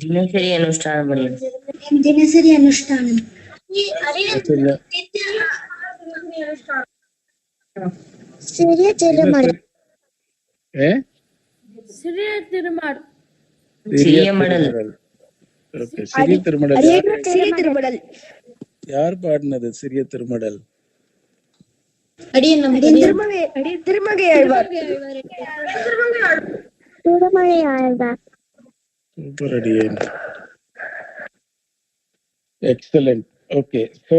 தினசரி அனுஷ்டானம் தினசரி அனுஷ்டானம் சிறிய திருமடல் சிறிய திருமடல் சிறிய மடல். சிறிய திருமடல் சிறிய திருமடல் யார் பாடினது? சிறிய திருமடல் திருமகை ஆழ்வார். சூப்பர் அடியேன், எக்ஸலென்ட். ஓகே, ஸோ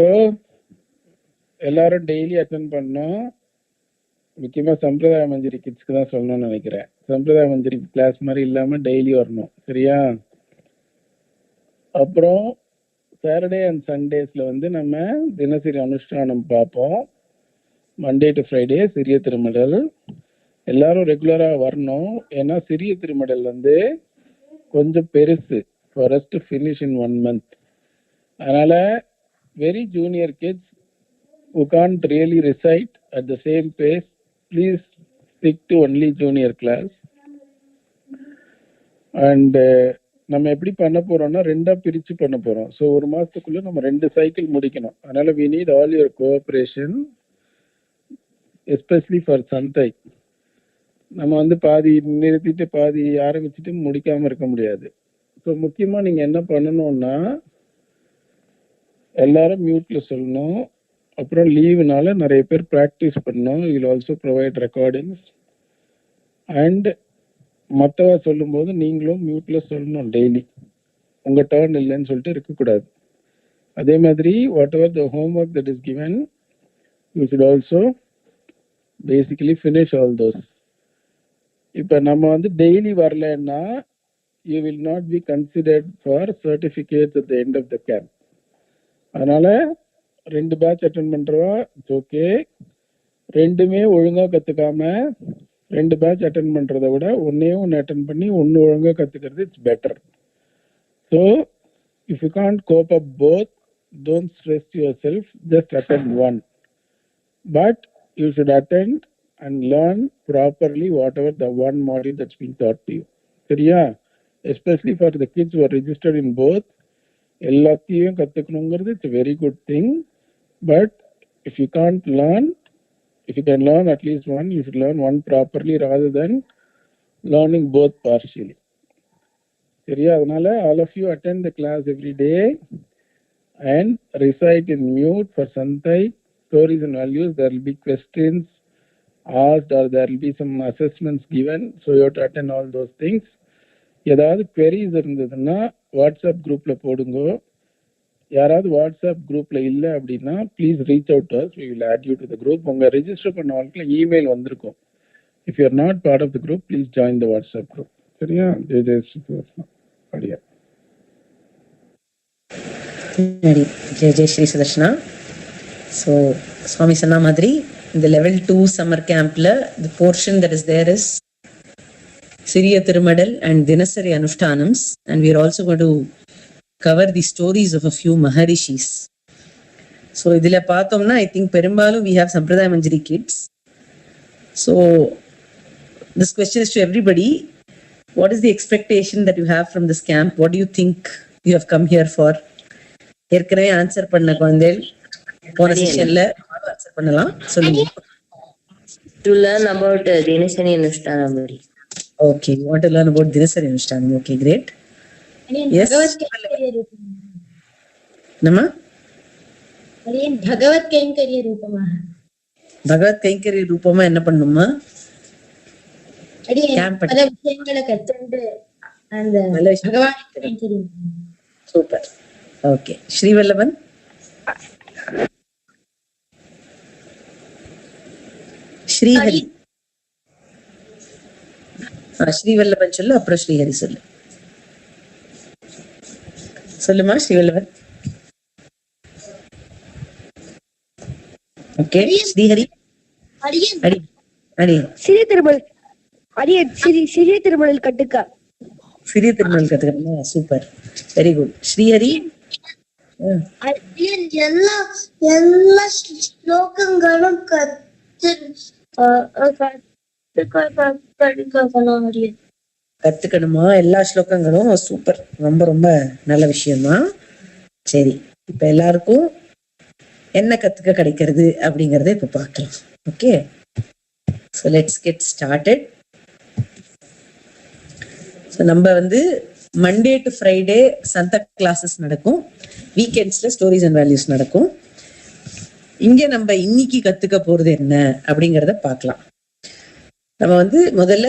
எல்லாரும் டெய்லி அட்டென்ட் பண்ணோம். முக்கியமா சம்பிரதாய மஞ்சரி கிட்ஸ்க்கு தான் சொல்லணும்னு நினைக்கிறேன். சம்பிரதாய மஞ்சரி கிளாஸ் மாதிரி இல்லாம டெய்லி வரணும், சரியா? அப்புறம் சாட்டர்டே அண்ட் சண்டேஸ்ல நம்ம தினசரி அனுஷ்டானம் பார்ப்போம். மண்டே டு ஃப்ரைடே சிறிய திருமடல். எல்லாரும் ரெகுலரா வரணும். ஏன்னா சிறிய திருமடல் கொஞ்சம் பெருசு, for us to finish in 1 month. அதனால very junior kids who can't really recite at the same pace, please stick to only junior class. And நம்ம எப்படி பண்ண போறோம்னா 2ஆ பிரிச்சு பண்ண போறோம். ஸோ 1 மாசத்துக்குள்ள நம்ம 2 சைக்கிள் முடிக்கணும். அதனால we need all your cooperation, especially for Santhai. நம்ம பாதி நிறுத்திட்டு பாதி ஆரம்பிச்சுட்டு முடிக்காம இருக்க முடியாது. ஸோ முக்கியமா நீங்க என்ன பண்ணணும்னா எல்லாரும் மியூட்ல சொல்லணும். அப்புறம் லீவுனால நிறைய பேர் ப்ராக்டிஸ் பண்ணணும். You will also provide recordings. And மற்றவ சொல்லும்போது நீங்களும் மியூட்ல சொல்லணும் டெய்லி. உங்க டர்ன் இல்லைன்னு சொல்லிட்டு இருக்கக்கூடாது. அதே மாதிரி whatever the homework that is given, you should also basically finish all those. இப்போ நம்ம டெய்லி வரலன்னா you will not be considered for certificates at the end of the camp. அதனால 2 பேட்ச் அட்டென்ட் பண்றவா இட்ஸ் ஓகே. 2மே ஒழுங்கா கத்துக்காம 2 batch attend பண்றதை விட 1 attend பண்ணி 1 ஒழுங்கா கத்துக்கிறது it's better. So if you can't cope up both, don't stress yourself, just attend 1. But you should attend and learn properly whatever the 1 module that's being taught to you, சரியா? Especially for the kids who are registered in both, எல்லாத்தையும் கத்துக்கணுங்கிறது it's very good thing. But if you can't learn, if you can learn at least 1, you should learn 1 properly rather than learning both partially. சரியா? அதனால all of you attend the class every day and recite in mute for Santhai stories and values. There will be questions asked or there will be some assessments given, so you have to attend all those things. ஏதாவது queries இருந்ததுன்னா WhatsApp குரூப்ல போடுங்க. யாராவது WhatsApp குரூப்ல இல்ல அப்படின்னா please reach out to us, we will add you to the group. உங்க register பண்ணவங்களுக்கு இமெயில் வந்திருக்கும். if you are not part of the group, please join the WhatsApp group. சரியா? ஜெய ஸ்ரீ சுதர்ஷனா. ஸோ சுவாமி சொன்ன மாதிரி இந்த level 2 summer campல the portion that is there is சிறிய Thirumadal and தினசரி அனுஷ்டானம்ஸ். and we are also going to cover the stories of a few Maharishis. So idila paathomna I think perumbaalum we have Sampradaya Manjari kids. So this question is to everybody. What is the expectation that you have from this camp? What do you think you have come here for? ஏற்கனவே answer பண்ண குழந்தைகள் போன செஷன்ல answer பண்ணலாம். சொல்லுங்க. To learn about dinasari anushtanam. Okay, you want to learn about dinasari anushtanam. Okay, great. Yes. Nama? பகவத் கைங்கரிய ரூபமாக. பகவத் கைங்கரிய ரூபமா என்ன பண்ணுமா? பல விஷயங்களை கத்துண்டு அந்த பகவான் கைங்கரியம். சூப்பர். ஓகே, ஸ்ரீவல்லபன். ஸ்ரீஹரி. ஸ்ரீவல்லபன் சொல்லு, அப்புறம் ஸ்ரீஹரி சொல்லு. சொல்லுமா ஸ்ரீவல்லபன். ஓகே, ஸ்ரீஹரி. சிறிய திருமணல். சிறிய திருமணல் கட்டுக்கா. சிறிய திருமணல் கத்துக்கா. Super, very good. ஸ்ரீஹரி. எல்லா ஸ்லோகங்களும் கத்து கத்துக்கணுமா? எல்லா ஸ்லோகங்களும் சூப்பர், ரொம்ப ரொம்ப நல்ல விஷயம்தான். சரி, இப்ப எல்லாருக்கும் என்ன கத்துக்க கிடைக்கிறது அப்படிங்கறத இப்ப பார்க்கலாம். Okay, so let's get started. So நம்ம மண்டே டு ஃப்ரைடே சந்த கிளாஸஸ் நடக்கும், வீக்கெண்ட்ஸ்ல ஸ்டோரிஸ் அண்ட் வேல்யூஸ் நடக்கும். இங்க நம்ம இன்னைக்கு கத்துக்க போறது என்ன அப்படிங்கறத பார்க்கலாம். நம்ம முதல்ல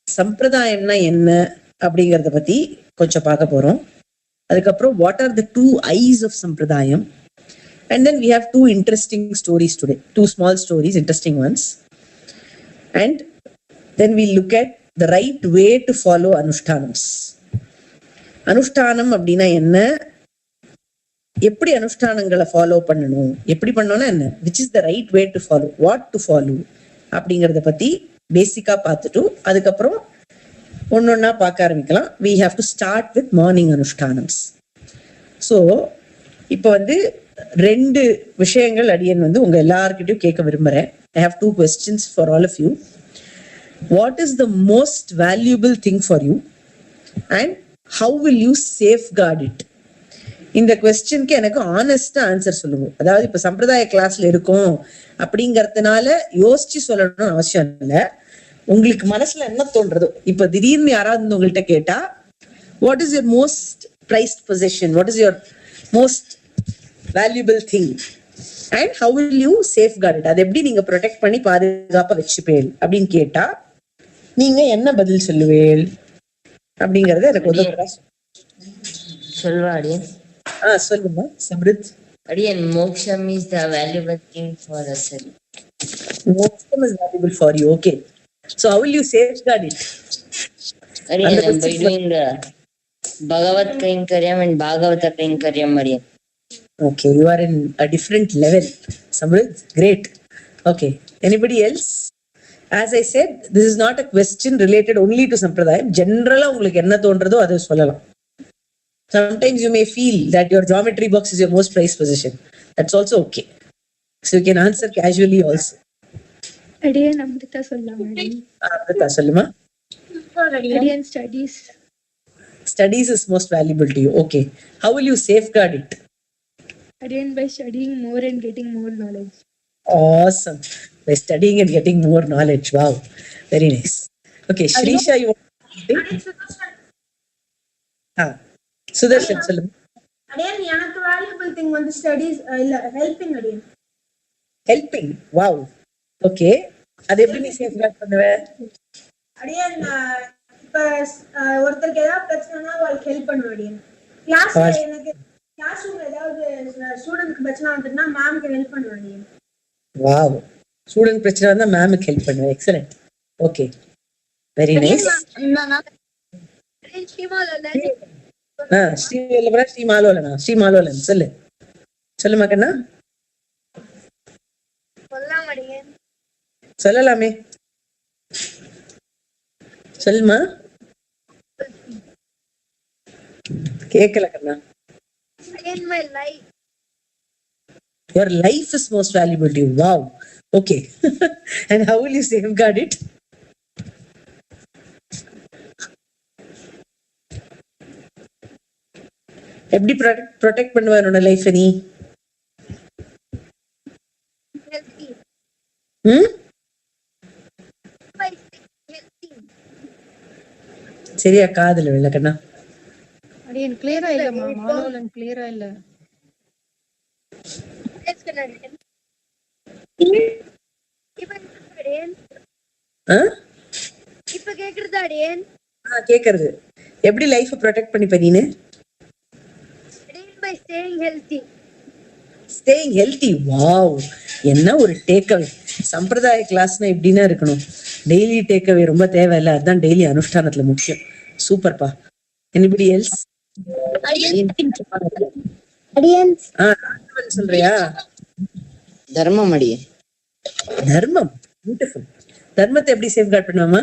சம்பிரதாயம்னா என்ன அப்படிங்கறத பத்தி கொஞ்சம் பார்க்க போறோம். அதுக்கப்புறம் what are the 2 eyes of sampradayam, and then we have 2 interesting stories today, 2 small stories, interesting ones, and then we look at the right way to follow anushtanams. அனுஷ்டானம் அப்படின்னா என்ன, எப்படி அனுஷ்டானங்களை ஃபாலோ பண்ணணும், எப்படி பண்ணணும்னா என்ன, which is the right way to follow, what to follow அப்படிங்கறத பத்தி பேசிக்கா பார்த்துட்டு அதுக்கப்புறம் ஒன்னொன்னா பார்க்க ஆரம்பிக்கலாம். we have to start with morning anushtanams. So இப்போ 2 விஷயங்கள் அடியன் உங்க எல்லார்கிட்டயும் கேட்க விரும்புறேன். I have 2 questions for all of you. What is the most valuable thing for you and how will you safeguard it? இந்த கொஸ்டினுக்கு எனக்கு ஆனஸ்டா ஆன்சர் சொல்லுங்க. அதாவது இப்ப சம்பிரதாய கிளாஸ்ல இருக்கும் அப்படிங்கறதுனால யோசிச்சு சொல்லணும்னு அவசியம் இல்லை. உங்களுக்கு மனசுல என்ன தோன்றதோ, இப்ப திடீர்னு யாராவது உங்கள்கிட்ட கேட்டா what is your most prized possession, what is your most valuable thing and how will you safeguard it, அது எப்படி நீங்க ப்ரொடெக்ட் பண்ணி பாதுகாப்பா வச்சுப்பேள் அப்படின்னு கேட்டா நீங்க என்ன பதில் சொல்லுவேள் அப்படிங்கறது எனக்கு சொல்வா அடியன். சொல்லுங்க சம்ருத். அடியன், மோக்ஷம் is the valuable thing for us. Moksham is valuable for you. Okay, so how will you safeguard it? Adiyan, by doing Bhagavat Kainkaryam and Bhagavata Kainkaryam, Adiyan. Okay, you are in a different level, Samrit. Great. Okay, anybody else? As I said, this is not a question related only to Sampradayam. Generally, உங்களுக்கு என்ன தோன்றதோ அதை சொல்லலாம். Sometimes you may feel that your geometry box is your most prized possession. That's also okay. So you can answer casually also. Adiyan Amrita சொல்லலாம். Amrita சொல்லுமா. Adiyan studies. Studies is most valuable to you. Okay. How will you safeguard it? Adiyan, by studying more and getting more knowledge. Awesome. By studying and getting more knowledge. Wow. Very nice. Okay, Shrisha, you want to say? Sudarshan, சொல்லுங்க. Adiyan, எனக்கு valuable thing studies இல்ல helping Adiyan. Helping. Wow. Okay. அது எப்படி நீ safeguard பண்ணுவ? Adiyan, இப்ப ஒருத்தருக்கு ஏதாவது பிரச்சனைனா அவங்களுக்கு ஹெல்ப் பண்ணுவேன் Adiyan. கிளாஸ்ல எனக்கு கிளாஸ் ரூம்ல ஏதாவது ஸ்டூடெண்ட்க்கு பிரச்சனை வந்துதுன்னா மேம்க்கு ஹெல்ப் பண்ணுவேன் Adiyan. வாவ். ஸ்டூடெண்ட் பிரச்சனை வந்தா மேம்க்கு ஹெல்ப் பண்ணுவேன். Excellent. Okay, very nice. Srimalolan சொல்லுமா கண்ணா. சொல்லலாமே, சொல்லுமா. கேக்கல கண்ணா. Your life is most valuable to you. Wow. Okay. And how will you safeguard it? எப்படி ப்ரொடெக்ட் பண்ணுவ உன்னோட லைஃப் நீ? சரியா காதுல விழ கண்ணா. Adiyan, clear இல்லம்மா, மாலோலன் clear இல்ல. இப்ப கேக்குறதா Adiyan? கேக்குறது. எப்படி லைஃப் ப்ரொடெக்ட் பண்ணிப்ப நீனு? By staying healthy. Staying healthy. Wow. என்ன ஒரு டேக்அவே. சம்பிரதாய கிளாஸ்னா இப்படின்னா இருக்கணும். டெய்லி டேக்அவே ரொம்ப தேவையில்ல, அதுதான் டெய்லி அனுஷ்டானத்துல முக்கியம். சூப்பர்ப்பா. Anybody else? Adiyan, சொல்றியா? தர்மம் அடியன். தர்மம். பியூட்டிஃபுல். தர்மத்தை எப்படி safeguard பண்ணுவாமா?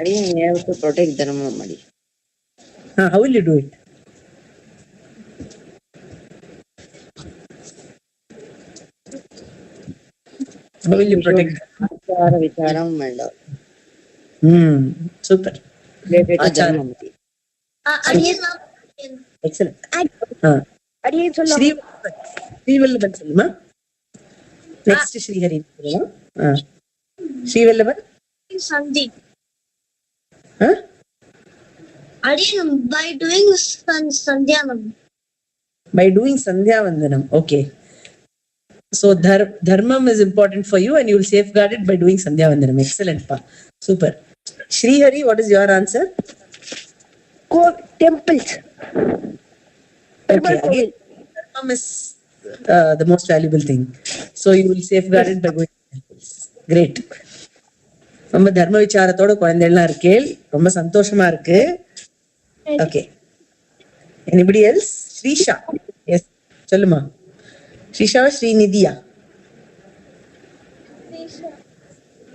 Adiyan, you have to protect dharmam அடியன். How will you do it? How will you protect? Achara vicharam and all Super. related to Achara. dharma. Excellent. Shri Vallaban சொல்லுமா. Next Srihari. Sri Vallaban. Sandeep. Huh? By doing Sandhyanam. By doing Sandhya Vandanam. Okay. So dharmam is important for you and you will safeguard it by doing Sandhya Vandanam. Excellent, pa. Super. Srihari, what is your answer? Temples. Okay. Again, dharmam is the most valuable thing. So you will safeguard it by going to temples. Great. ரொம்ப தர்ம விசாரத்தோட குழந்தைகள்லாம் இருக்கேள். ரொம்ப சந்தோஷமா இருக்கு. Okay. Anybody else? Srisha. Yes. சொல்லுமா. Srisha Srinidiya.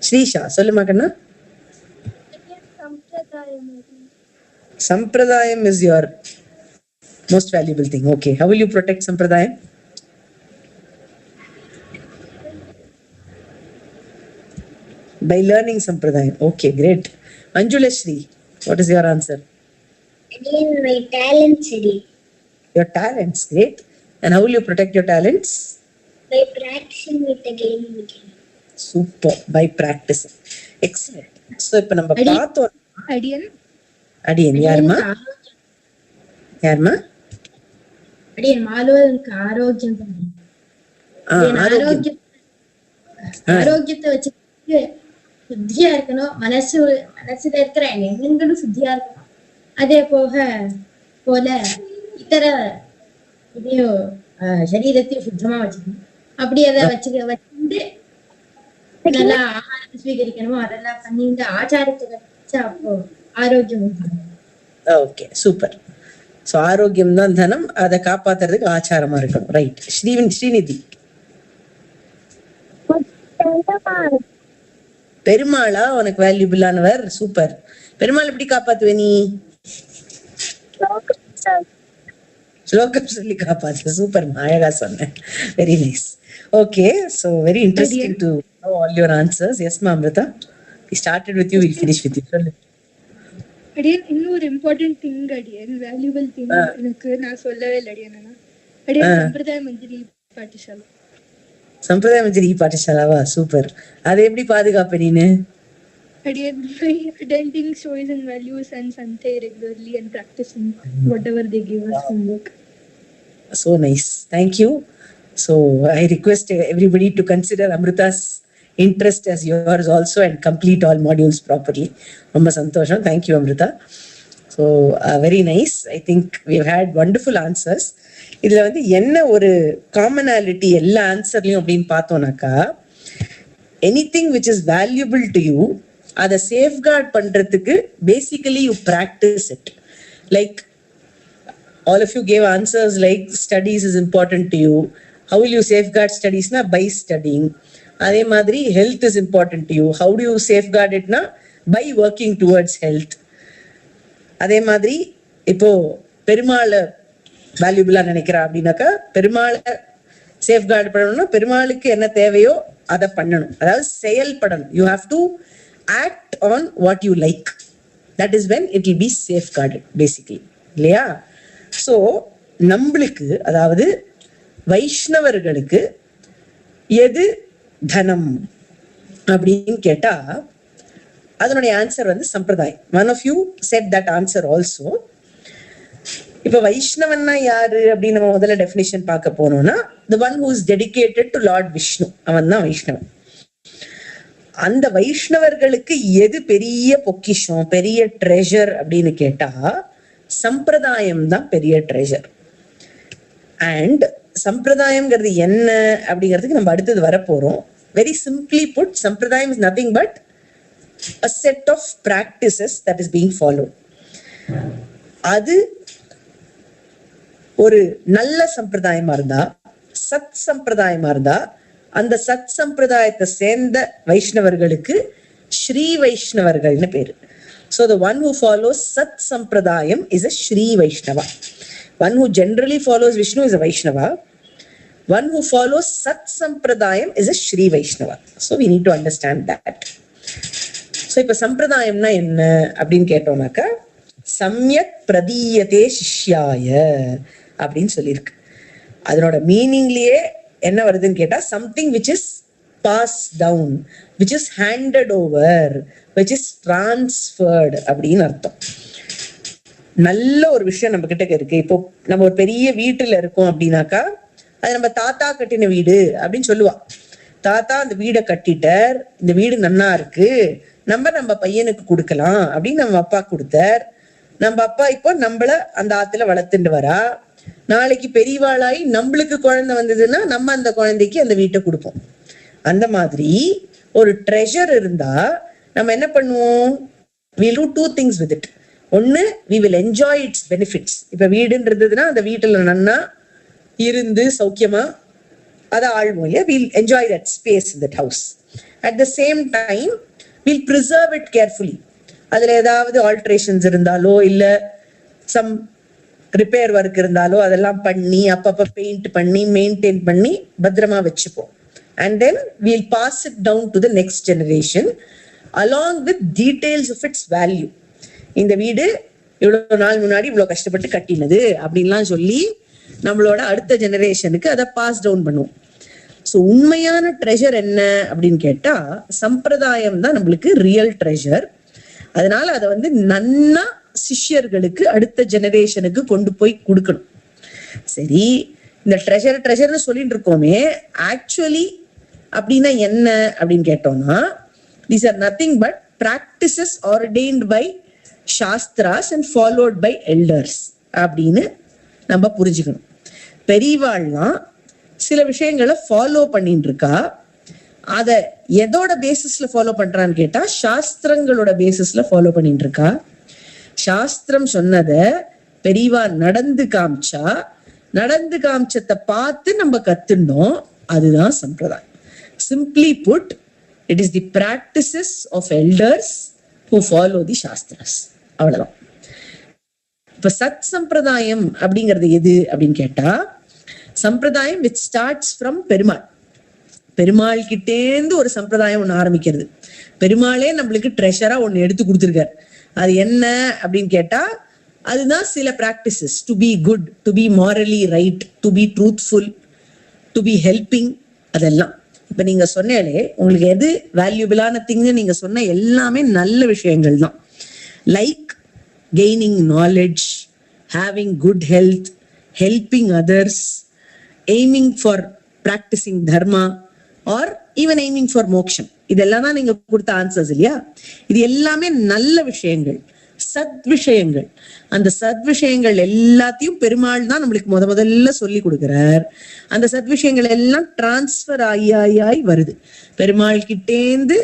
Srisha. சொல்லுமா கண்ணா. Sampradayam is your most valuable thing. Okay. How will you protect Sampradayam? By learning Sampradayam. Okay, great. Anjulashri, what is your answer? Again, my talents. Your talents, great. And how will you protect your talents? By practicing with again and again. Super. By practicing. Excellent. So, இப்ப நம்ம பார்த்தோம். அடியன் யாருமா? யாருமா? அடியன் மாலோருக்கு ஆரோக்கியம். ஆரோக்கியத்தை வச்சு சுத்தியா இருக்கணும். மனசுல இருக்கிற எண்ணங்களும் சுத்தியா இருக்கணும். அதே போல இதர இதையும் சரீரத்தையும் சுத்தமா வச்சுக்கணும். அப்படி அதை வச்சுட்டு நல்லா ஆகாரத்தை ஸ்வீகரிக்கணுமோ அதெல்லாம் பண்ணிட்டு ஆச்சாரத்தை வச்சா அப்போ ஆரோக்கியம். Okay, super. சோ ஆரோக்கியம் தான் தனம், அதை காப்பாத்துறதுக்கு ஆச்சாரமா இருக்கணும். ரைட். ஸ்ரீநிதி. பெருமாளா உனக்கு வேல்யூபிளானவர்? சூப்பர். பெருமாள் எப்படி காப்பாத்துவே நீ? ஸ்லோகம் சொல்லி காப்பாத்து. சூப்பர், அழகா சொன்னேன். Very nice. Okay, so very interesting to know all your answers. Yes ma Amrita, we started with you, we'll finish with you. சொல்லு. அடியன் இன்னொரு இம்பார்ட்டன்ட் திங் அடியன், வேல்யூபிள் திங் எனக்கு நான் சொல்லவே இல்லை அடியன். அடியன் சம்பிரதாய மஞ்சரி பாடசாலா. சம்பிரதாய மஞ்சரி பாடசாலாவா? சூப்பர். அதை எப்படி பாதுகாப்ப நீனு? Again, by attending stories and values and Santhai regularly and practicing whatever they give us homework. So nice. Thank you. So I request everybody to consider Amrita's interest as yours also and complete all modules properly. Romba santosham. Thank you Amrita. So very nice. I think we've had wonderful answers. இதுல வந்து என்ன ஒரு commonality எல்லா ஆன்சர்லயும் அப்படின்னு பார்த்தோம்னாக்கா, anything which is valuable to you, அதை safeguard பண்றதுக்கு basically you practice it. Like all of you gave answers like studies is important to you. How will you safeguard studies na? By studying. அதே மாதிரி health is important to you. How do you safeguard it na? By working towards health. அதே மாதிரி இப்போ பெருமாளை வேல்யூபிளா நினைக்கிறா அப்படின்னாக்கா, பெருமாளை safeguard பண்ணணும்னா பெருமாளுக்கு என்ன தேவையோ அதை பண்ணணும். அதாவது செயல்படணும். You have to act on what you like. That is when it will be safeguarded basically. இல்லையா? ஸோ நம்மளுக்கு, அதாவது வைஷ்ணவர்களுக்கு எது தனம் அப்படின்னு கேட்டா அதனுடைய ஆன்சர் வந்து சம்பிரதாயம். One of you said that answer also. இப்ப வைஷ்ணவன்னா யாரு அப்படின்னு நம்ம முதல்ல டெஃபினிஷன் பார்க்க போனோம்னா, the one who is dedicated to Lord Vishnu, அவன் தான் வைஷ்ணவன். அந்த வைஷ்ணவர்களுக்கு எது பெரிய பொக்கிஷம், பெரிய ட்ரெஷர் அப்படின்னு கேட்டா சம்பிரதாயம் தான் பெரிய ட்ரெஷர். அண்ட் சம்பிரதாயம்ங்கிறது என்ன அப்படிங்கிறதுக்கு நம்ம அடுத்தது வரப்போறோம். வெரி சிம்பிளி புட், சம்பிரதாயம் is nothing but a set of practices that is being followed. அது ஒரு நல்ல சம்பிரதாயமா இருந்தா, சத் சம்பிரதாயமா இருந்தா, அந்த சத் சம்பிரதாயத்தை சேர்ந்த வைஷ்ணவர்களுக்கு ஸ்ரீ வைஷ்ணவர்கள்னு பேரு. So the one who follows Sat Sampradayam is a Shri Vaishnava. One who generally follows Vishnu is a Vaishnava. One who follows Sat Sampradayam is a Sri Vaishnava. So we need to understand that. So இப்ப சம்பிரதாயம்னா என்ன அப்படின்னு கேட்டோம்னாக்கா, சம்யக் பிரதீயதே சிஷ்யாய அப்படின்னு சொல்லியிருக்கு. அதனோட மீனிங்லயே என்ன வருதுன்னு கேட்டா, something which is passed down, which is handed over, which is transferred அப்படின்னு அர்த்தம். நல்ல ஒரு விஷயம் நம்ம கிட்ட இருக்கு. இப்போ நம்ம ஒரு பெரிய வீட்டுல இருக்கோம் அப்படின்னாக்கா, அது நம்ம தாத்தா கட்டின வீடு அப்படின்னு சொல்லுவா. தாத்தா அந்த வீடை கட்டிட்டார், இந்த வீடு நன்னா இருக்கு, நம்ம பையனுக்கு கொடுக்கலாம் அப்படின்னு நம்ம அப்பா கொடுத்தார். நம்ம அப்பா இப்போ நம்மள அந்த ஆத்துல வளர்த்துட்டு வரா. நாளைக்கு பெரியவாளாய் நம்மளுக்கு குழந்தை வந்ததுன்னா நம்ம அந்த குழந்தைக்கு அந்த வீட்டை கொடுப்போம். அந்த மாதிரி ஒரு ட்ரெஷர் இருந்தா நம்ம என்ன பண்ணுவோம்? we'll do two things with it. ஒன்னு, we will enjoy its benefits. இப்ப வீடுன்றதுன்னா அந்த வீட்டுல நன்னா இருந்து சௌக்கியமா அதை ஆழ்வோம் இல்லையா? we'll enjoy that space in that house. At the same time we'll preserve it carefully. அதுல ஏதாவது ஆல்ட்ரேஷன்ஸ் இருந்தாலோ இல்ல சம் ரிப்பேர் ஒர்க் இருந்தாலோ அதெல்லாம் பண்ணி அப்பப்ப பெயிண்ட் பண்ணி மெயின்டைன் பண்ணி பத்திரமா வச்சுப்போம். And then we'll pass it down to the next generation along with details of its value. இந்த வீடு இவ்வளவு நாள் முன்னாடி இவ்வளவு கஷ்டப்பட்டு கட்டினது அப்படின்லாம் சொல்லி நம்மளோட அடுத்த ஜெனரேஷனுக்கு அதை பாஸ் டவுன் பண்ணுவோம். ஸோ உண்மையான ட்ரெஷர் என்ன அப்படின்னு கேட்டா, சம்பிரதாயம் தான் நம்மளுக்கு ரியல் ட்ரெஷர். அதனால அதை வந்து நன்னா சிஷ்யர்களுக்கு அடுத்த ஜெனரேஷனுக்கு கொண்டு போய் கொடுக்கணும். சரி, இந்த ட்ரெஷர்னு சொல்லிட்டு இருக்கோமே, ஆக்சுவலி அப்படின்னா என்ன அப்படின்னு கேட்டோம்னா, these are nothing but practices ordained by shastras and followed by elders அப்படின்னு நம்ம புரிஞ்சுக்கணும். பெரியவாள்லாம் சில விஷயங்களை ஃபாலோ பண்ணிட்டு இருக்கா. அத எதோட பேசிஸ்ல ஃபாலோ பண்றான்னு கேட்டா, சாஸ்திரங்களோட பேசிஸ்ல ஃபாலோ பண்ணிட்டு இருக்கா. சாஸ்திரம் சொன்னத பெரியவா நடந்து காமிச்சத்தை பார்த்து நம்ம கத்துனோம். அதுதான் சம்பிரதாயம். Simply put, it is the practices of elders who follow the shastras. அவ்வளவுதான். இப்ப சத் சம்பிரதாயம் அப்படிங்கிறது எது அப்படின்னு கேட்டா, சம்பிரதாயம் which starts from Perumal. Perumal கிட்டேந்து ஒரு சம்பிரதாயம் ஒண்ணு ஆரம்பிக்கிறது. பெருமாளே நம்மளுக்கு ட்ரெஷரா ஒண்ணு எடுத்து கொடுத்துருக்காரு. அது என்ன அப்படின்னு கேட்டா, அதுதான் சில practices. To be good, to be morally right, to be truthful, to be helping, அதெல்லாம். இப்ப நீங்க சொன்னாலே உங்களுக்கு எது வேல்யூபிளான திங்னு நீங்க சொன்ன எல்லாமே நல்ல விஷயங்கள் தான். Like gaining knowledge, having good health, helping others, aiming for practising Dharma R even aiming for மோக்ஷம். இதெல்லாம் தான் நீங்க கொடுத்த ஆன்சர்ஸ் இல்லையா? இது எல்லாமே நல்ல விஷயங்கள், சத் விஷயங்கள். அந்த சத் விஷயங்கள் எல்லாத்தையும் பெருமாள் தான் நம்மளுக்கு முதல்ல சொல்லி கொடுக்கிறார். அந்த சத் விஷயங்கள் எல்லாம் டிரான்ஸ்பர் ஆகி வருது. பெருமாள் கிட்டேந்து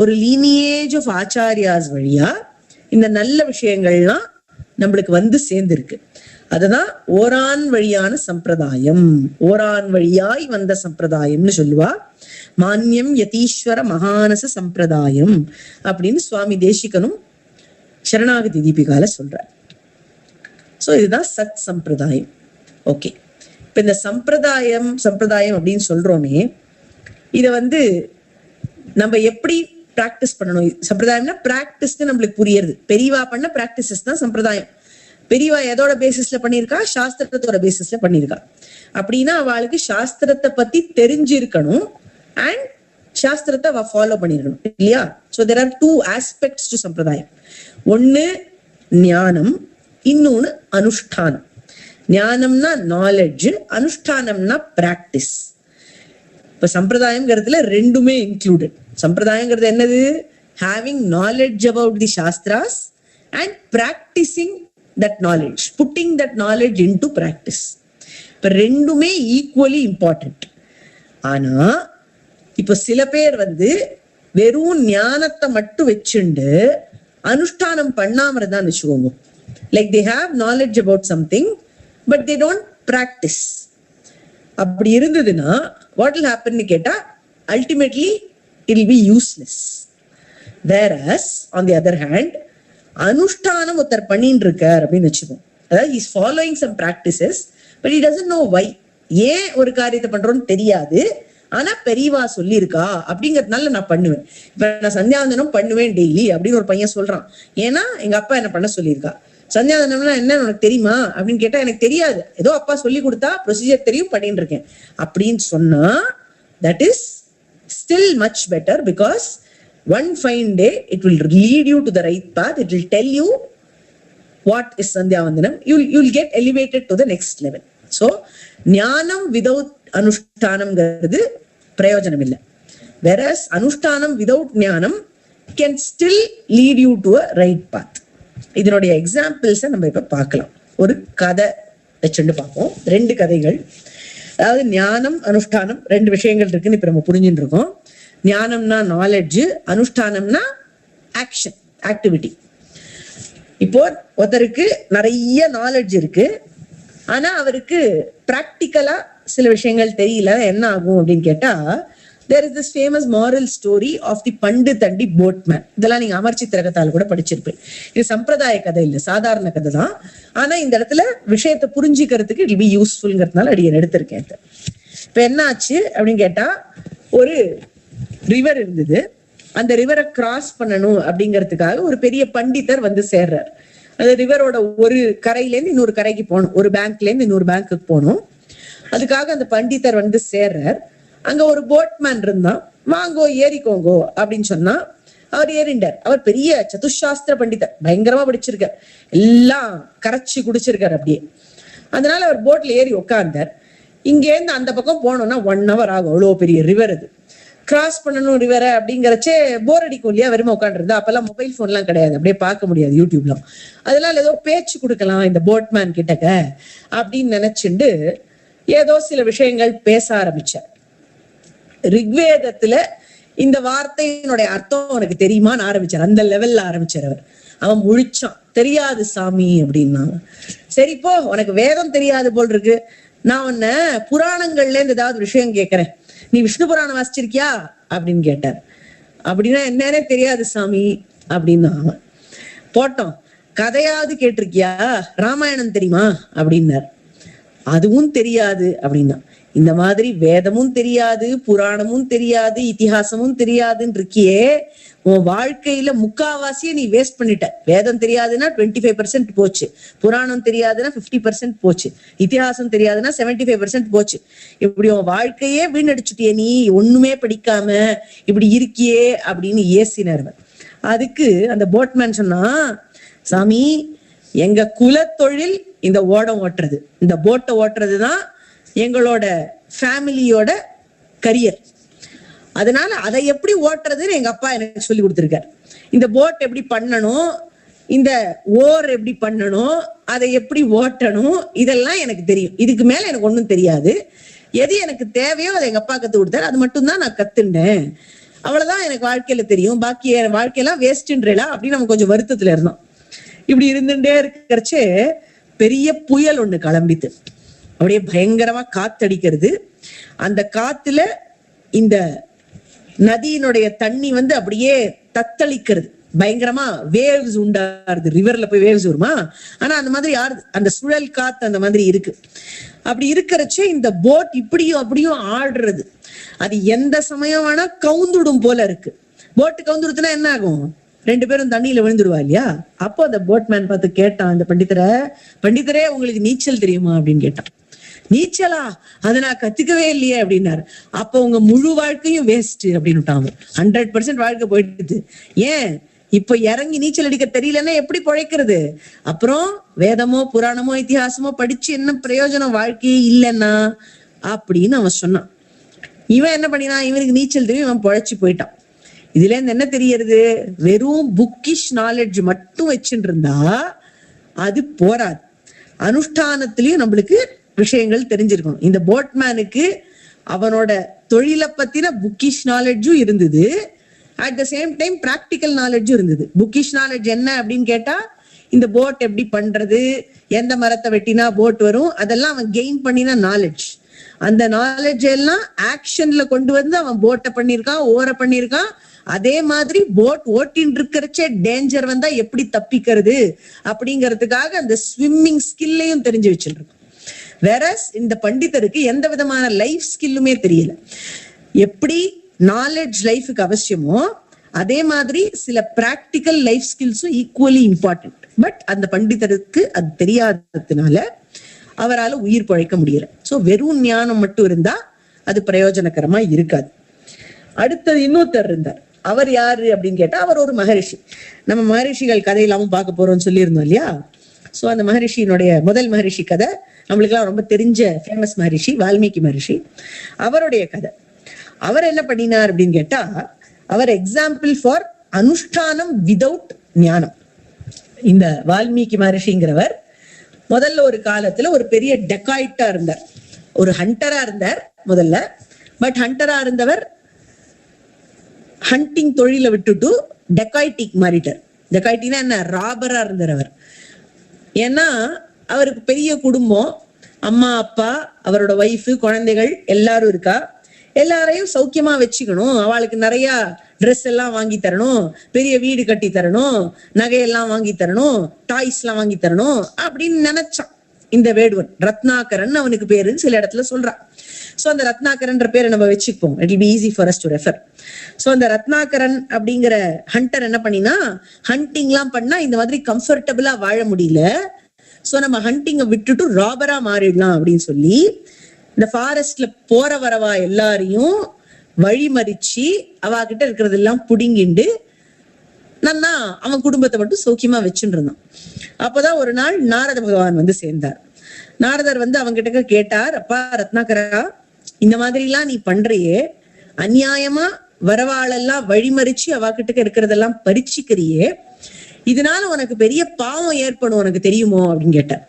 ஒரு லீனியேஜ் ஆஃப் ஆச்சாரியாஸ் வழியா இந்த நல்ல விஷயங்கள்லாம் நம்மளுக்கு வந்து சேர்ந்திருக்கு. அதுதான் ஓரான் வழியான சம்பிரதாயம், ஓரான் வழியாய் வந்த சம்பிரதாயம்னு சொல்லுவா. மான்யம் யதீஸ்வர மகானச சம்பிரதாயம் அப்படின்னு சுவாமி தேசிகனும் சரணாகதி தீபிகால சொல்றார். சோ இதுதான் சத் சம்பிரதாயம். ஓகே, இப்ப இந்த சம்பிரதாயம் அப்படின்னு சொல்றோமே, இத வந்து நம்ம எப்படி பிராக்டிஸ் பண்ணணும்? சம்பிரதாயம்னா பிராக்டிஸ்னு நம்மளுக்கு புரியுது. பெரியவா பண்ண பிராக்டிசஸ் தான் சம்பிரதாயம். பெரியவா எதோட பேசிஸ்ல பண்ணிருக்கா? சாஸ்திரத்தோட பேசிஸ்ல பண்ணிருக்கா. அப்படின்னா அவளுக்கு சாஸ்திரத்தை பத்தி தெரிஞ்சிருக்கணும் அண்ட் சாஸ்திரத்தை அவ ஃபாலோ பண்ணிருக்கணும் இல்லையா? So there are two aspects to sampradayam. ஒன்னு ஞானம், இன்னொன்னு அனுஷ்டானம். ஞானம்னா நாலேஜ், அனுஷ்டானம்னா பிராக்டிஸ். இப்ப சம்பிரதாயம்ங்கிறதுல ரெண்டுமே இன்க்ளூடட். சம்பிரதாயங்கிறது என்னது? Having knowledge about the shastras and practising that knowledge, putting that knowledge into practice. இப்ப ரெண்டுமே ஈக்குவலி இம்பார்ட்டன்ட். ஆனா இப்ப சில பேர் வந்து வெறும் ஞானத்தை மட்டும் வச்சுண்டு அனுஷ்டானம் பண்ணாம இருந்தா வச்சுக்கோங்க. Like they have knowledge about something but they don't practice. அப்படி இருந்ததுன்னா வாட் வில் ஹேப்பன் கேட்டா, ultimately it will be useless. whereas on the other hand, அனுஷ்டானம் ஒருத்தர் பண்ணிட்டு இருக்கார் அப்படின்னு வச்சுக்கோங்க. அதாவது he is following some practices but he doesn't know why. ஏன் ஒரு காரியத்தை பண்றோம்னு தெரியாது, ஆனா பெரியவா சொல்லியிருக்கா அப்படிங்கறதுனால நான் பண்ணுவேன். இப்ப நான் சந்தியாவந்தனம் பண்ணுவேன் டெய்லி அப்படின்னு ஒரு பையன் சொல்றான். ஏன்னா எங்க அப்பா என்ன பண்ண சொல்லியிருக்கா. சந்தியாவந்தனம்னா என்ன உனக்கு தெரியுமா அப்படின்னு கேட்டா எனக்கு தெரியாது, ஏதோ அப்பா சொல்லி கொடுத்தா ப்ரொசீஜர் தெரியும் பண்ணிட்டு இருக்கேன் அப்படின்னு சொன்னா that is still much better, because one fine day it will lead you to the right path. It will tell you what is Sandhyavandanam. You'll get elevated to the next level. So ஞானம் without அனுஷ்டானம் பிரயோஜனம் இல்லை. whereas அனுஷ்டானம் without ஞானம் can still lead you to a right path. இதனுடைய எக்ஸாம்பிள்ஸை நம்ம இப்ப பார்க்கலாம். ஒரு கதை வச்சுட்டு பார்ப்போம். 2 கதைகள். அதாவது ஞானம் அனுஷ்டானம் 2 விஷயங்கள் இருக்குன்னு இப்ப நம்ம புரிஞ்சுட்டு இருக்கோம். ஞானம்னா நாலேஜ், அனுஷ்டானம்னா ஆக்ஷன், ஆக்டிவிட்டி. இப்போ ஒருத்தருக்கு நிறைய நாலேஜ் இருக்கு, ஆனா அவருக்கு பிராக்டிக்கலா சில விஷயங்கள் தெரியல. என்ன ஆகும் அப்படின்னு கேட்டா, there is this famous moral story of the Pandit and the boatman. இதெல்லாம் நீங்க அமர்ச்சி திரகத்தால் கூட படிச்சிருப்பேன். இது சம்பிரதாய கதை இல்லை, சாதாரண கதை தான். ஆனா இந்த இடத்துல விஷயத்தை புரிஞ்சுக்கிறதுக்கு இட் பி யூஸ்ஃபுல்ங்கிறதுனால அடி எடுத்திருக்கேன். இப்ப என்ன ஆச்சு அப்படின்னு கேட்டா, ஒரு ரிவர் இருந்தது. அந்த ரிவரை கிராஸ் பண்ணணும் அப்படிங்கிறதுக்காக ஒரு பெரிய பண்டிதர் வந்து சேர்றார். அந்த ரிவரோட ஒரு கரையில இருந்து இன்னொரு கரைக்கு போகணும், ஒரு பேங்க்ல இருந்து இன்னொரு பேங்க்குக்கு போகணும். அதுக்காக அந்த பண்டிதர் வந்து சேர்றார். அங்க ஒரு போட்மேன் இருந்தான். வாங்கோ ஏறிக்கோங்கோ அப்படின்னு சொன்னா அவர் ஏறிண்டார். அவர் பெரிய சதுசாஸ்திர பண்டிதர், பயங்கரமா படிச்சிருக்கார், எல்லாம் கரைச்சி குடிச்சிருக்காரு அப்படியே. அதனால அவர் போட்ல ஏறி உட்கார்ந்தார். இங்கேருந்து அந்த பக்கம் போனோம்னா 1 hour ஆகும், அவ்வளோ பெரிய ரிவர் அது. கிராஸ் பண்ணணும் ரிவரை அப்படிங்கிறச்சே போர் அடிக்கும் இல்லையா, வெறுமை உட்காந்துருந்தா. அப்பெல்லாம் மொபைல் போன் எல்லாம் கிடையாது, அப்படியே பார்க்க முடியாது யூடியூப்லாம். அதனால ஏதோ பேச்சு கொடுக்கலாம் இந்த போட்மேன் கிட்டக்க அப்படின்னு நினைச்சுண்டு ஏதோ சில விஷயங்கள் பேச ஆரம்பிச்சார். ரிக்வேதத்துல இந்த வார்த்தையினுடைய அர்த்தம் உனக்கு தெரியுமான்னு ஆரம்பிச்சார். அந்த லெவல்ல ஆரம்பிச்சார் அவர். அவன் முழிச்சான், தெரியாது சாமி அப்படின்னா. சரிப்போ, உனக்கு வேதம் தெரியாது போல் இருக்கு, நான் உன்ன புராணங்கள்ல இருந்து ஏதாவது விஷயம் கேட்கிறேன், நீ விஷ்ணு புராணம் வாசிச்சிருக்கியா அப்படின்னு கேட்டார். அப்படின்னா என்னன்னே தெரியாது சாமி அப்படின்னா. போட்டோம், கதையாவது கேட்டிருக்கியா, ராமாயணம் தெரியுமா அப்படின்னார். அதுவும் தெரியாது அப்படின்னா. இந்த மாதிரி வேதமும் தெரியாது, புராணமும் தெரியாது, இதிகாசமும் தெரியாதுன்னு இருக்கியே, உன் வாழ்க்கையில முக்காவாசியை நீ வேஸ்ட் பண்ணிட்ட. வேதம் தெரியாதுன்னா 25% போச்சு, புராணம் தெரியாதுன்னா 50% போச்சு, இதிகாசம் தெரியாதுன்னா 75% போச்சு. இப்படி உன் வாழ்க்கையே வீணடிச்சுட்டியே, நீ ஒண்ணுமே படிக்காம இப்படி இருக்கியே அப்படின்னு ஏசினார். அதுக்கு அந்த போட்மேன் சொன்னா, சாமி எங்க குல தொழில் இந்த ஓடம் ஓட்டுறது, இந்த போட்டை ஓட்டுறதுதான் எங்களோட ஃபேமிலியோட கரியர். அதனால அதை எப்படி ஓட்டுறதுன்னு எங்க அப்பா எனக்கு சொல்லி கொடுத்துருக்காரு. இந்த போட் எப்படி பண்ணணும், இந்த ஓர் எப்படி பண்ணணும், அதை எப்படி ஓட்டணும், இதெல்லாம் எனக்கு தெரியும். இதுக்கு மேல எனக்கு ஒண்ணும் தெரியாது. எது எனக்கு தேவையோ அதை எங்க அப்பா கத்து கொடுத்தாரு, அது மட்டும்தான் நான் கத்துண்டேன். அவ்வளவுதான் எனக்கு வாழ்க்கையில தெரியும், பாக்கி வாழ்க்கையெல்லாம் வேஸ்ட்ன்றா அப்படின்னு நம்ம கொஞ்சம் வருத்தத்துல இருந்தோம். இப்படி இருந்துட்டே இருக்கிறச்சே பெரிய புயல் ஒண்ணு கிளம்பித்து. அப்படியே பயங்கரமா காத்தடிக்கிறது. அந்த காத்துல இந்த நதியினுடைய தண்ணி வந்து அப்படியே தத்தளிக்கிறது, பயங்கரமா வேவ்ஸ் உண்டாருது. ரிவர்ல போய் வேவ்ஸ் வருமா, ஆனா அந்த மாதிரி யாரு, அந்த சுழல் காத்து அந்த மாதிரி இருக்கு. அப்படி இருக்கிறச்சே இந்த போட் இப்படியும் அப்படியும் ஆடுறது. அது எந்த சமயம் வேணா கவுந்துடும் போல இருக்கு. போட்டு கவுந்துடுத்துனா என்ன ஆகும், 2 பேரும் தண்ணியில விழுந்துடுவா இல்லையா. அப்போ அந்த போட்மேன் பார்த்து கேட்டான் அந்த பண்டிதரே உங்களுக்கு நீச்சல் தெரியுமா அப்படின்னு கேட்டான். நீச்சலா, அதை நான் கத்துக்கவே இல்லையே அப்படின்னாரு. அப்ப உங்க முழு வாழ்க்கையும் வேஸ்ட் அப்படின்னு விட்டாங்க. 100% வாழ்க்கை போயிடுது. ஏன், இப்ப இறங்கி நீச்சல் அடிக்க தெரியலன்னா எப்படி பிழைக்கிறது? அப்புறம் வேதமோ புராணமோ இதிகாசமோ படிச்சு என்ன பிரயோஜனம், வாழ்க்கையே இல்லைன்னா அப்படின்னு அவன் சொன்னான். இவன் என்ன பண்ணினான், இவனுக்கு நீச்சல் தெரியும், இவன் பிழைச்சு போயிட்டான். இதுல இருந்து என்ன தெரியறது, வெறும் புக்கிஷ் நாலேஜ் மட்டும் வச்சுட்டு இருந்தா அது போராது. அனுஷ்டானத்திலயும் நம்மளுக்கு விஷயங்கள் தெரிஞ்சிருக்கணும். இந்த போட்மேனுக்கு அவனோட தொழிலை பத்தின புக்கிஷ் நாலேஜும் இருந்தது, at the same time practical நாலேஜும் இருந்தது. புக்கிஷ் நாலேஜ் என்ன அப்படின்னு கேட்டா, இந்த போட் எப்படி பண்றது, எந்த மரத்தை வெட்டினா போட் வரும், அதெல்லாம் அவன் கெயின் பண்ணின நாலேஜ். அந்த நாலேஜ் எல்லாம் ஆக்ஷன்ல கொண்டு வந்து அவன் போட்டை பண்ணிருக்கான், ஓர பண்ணிருக்கான். அதே மாதிரி போட் ஓட்டின்னு இருக்கிறச்சே டேஞ்சர் வந்தா எப்படி தப்பிக்கிறது அப்படிங்கிறதுக்காக அந்த ஸ்விம்மிங் ஸ்கில்லையும் தெரிஞ்சு வச்சுருக்கான். வேறஸ் இந்த பண்டிதருக்கு எந்த விதமான லைஃப் ஸ்கில்லுமே தெரியல. எப்படி நாலேஜ் லைஃபுக்கு அவசியமோ அதே மாதிரி சில பிராக்டிக்கல் லைஃப் ஸ்கில்ஸும் ஈக்குவலி இம்பார்ட்டன்ட். பட் அந்த பண்டிதருக்கு அது தெரியாததுனால அவரால் உயிர் பழைக்க முடியல. ஸோ வெறும் ஞானம் மட்டும் இருந்தா அது பிரயோஜனகரமா இருக்காது. அடுத்தது இன்னொருத்தர் இருந்தார். அவர் யாரு அப்படின்னு கேட்டா அவர் ஒரு மகரிஷி. நம்ம மகரிஷிகள் கதையெல்லாமும் பார்க்க போறோம்னு சொல்லியிருந்தோம் இல்லையா? ஸோ அந்த மகரிஷியினுடைய முதல் மகரிஷி கதை நம்மளுக்கெல்லாம் ரொம்ப தெரிஞ்ச ஃபேமஸ் மகரிஷி வால்மீகி மகரிஷி. அவருடைய கதை. அவர் என்ன பண்ணினார் அப்படின்னு கேட்டா, அவர் எக்ஸாம்பிள் ஃபார் அனுஷ்டானம் விதவுட் ஞானம். இந்த வால்மீகி மகரிஷிங்கிறவர் முதல்ல ஒரு காலத்துல ஒரு பெரிய டெக்காய்டா இருந்தார், ஒரு ஹண்டரா இருந்தார் முதல்ல. பட் ஹண்டரா இருந்தவர் ஹண்டிங் தொழிலை விட்டுட்டு டெக்காய்டிக் மாறிட்டார். டெக்காய்டினா என்ன? ராபரா இருந்தார் அவர். ஏன்னா அவருக்கு பெரிய குடும்பம், அம்மா அப்பா அவரோட ஒய்ஃபு குழந்தைகள் எல்லாரும் இருக்கா. எல்லாரையும் சௌக்கியமா வச்சுக்கணும், அவளுக்கு நிறைய ட்ரெஸ் எல்லாம் வாங்கி தரணும், பெரிய வீடு கட்டி தரணும், நகையெல்லாம் வாங்கி தரணும், டாய்ஸ் எல்லாம் வாங்கி தரணும் அப்படின்னு நினைச்சான் இந்த வேடுவன். ரத்னாகரன் அவனுக்கு பேருன்னு சில இடத்துல சொல்றான். சோ அந்த ரத்னாகரன்ற பேரை நம்ம வச்சுப்போம், it will be easy for us to refer. So அந்த ரத்னாகரன் அப்படிங்கிற ஹண்டர் என்ன பண்ணினா, ஹண்டிங் எல்லாம் பண்ணா இந்த மாதிரி கம்ஃபர்டபுளா வாழ முடியல. சோ நம்ம ஹண்டிங்கை விட்டுட்டு ராபரா மாறிடலாம் அப்படின்னு சொல்லி இந்த ஃபாரஸ்ட்ல போற வரவா எல்லாரையும் வழிமறிச்சு அவகிட்ட இருக்கிறதெல்லாம் புடுங்கிண்டு நன்னா அவன் குடும்பத்தை மட்டும் சௌக்கியமா வச்சுட்டு இருந்தான். அப்பதான் ஒரு நாள் நாரத பகவான் வந்து சேர்ந்தார். நாரதர் வந்து அவங்க கிட்ட கேட்டார், அப்பா ரத்னாகரா, இந்த மாதிரி எல்லாம் நீ பண்றியே, அநியாயமா வரவாளெல்லாம் வழிமறிச்சு அவகிட்ட இருக்கிறதெல்லாம் பறிச்சுக்கிறியே, இதனால உனக்கு பெரிய பாவம் ஏற்படும், உனக்கு தெரியுமோ அப்படின்னு கேட்டார்.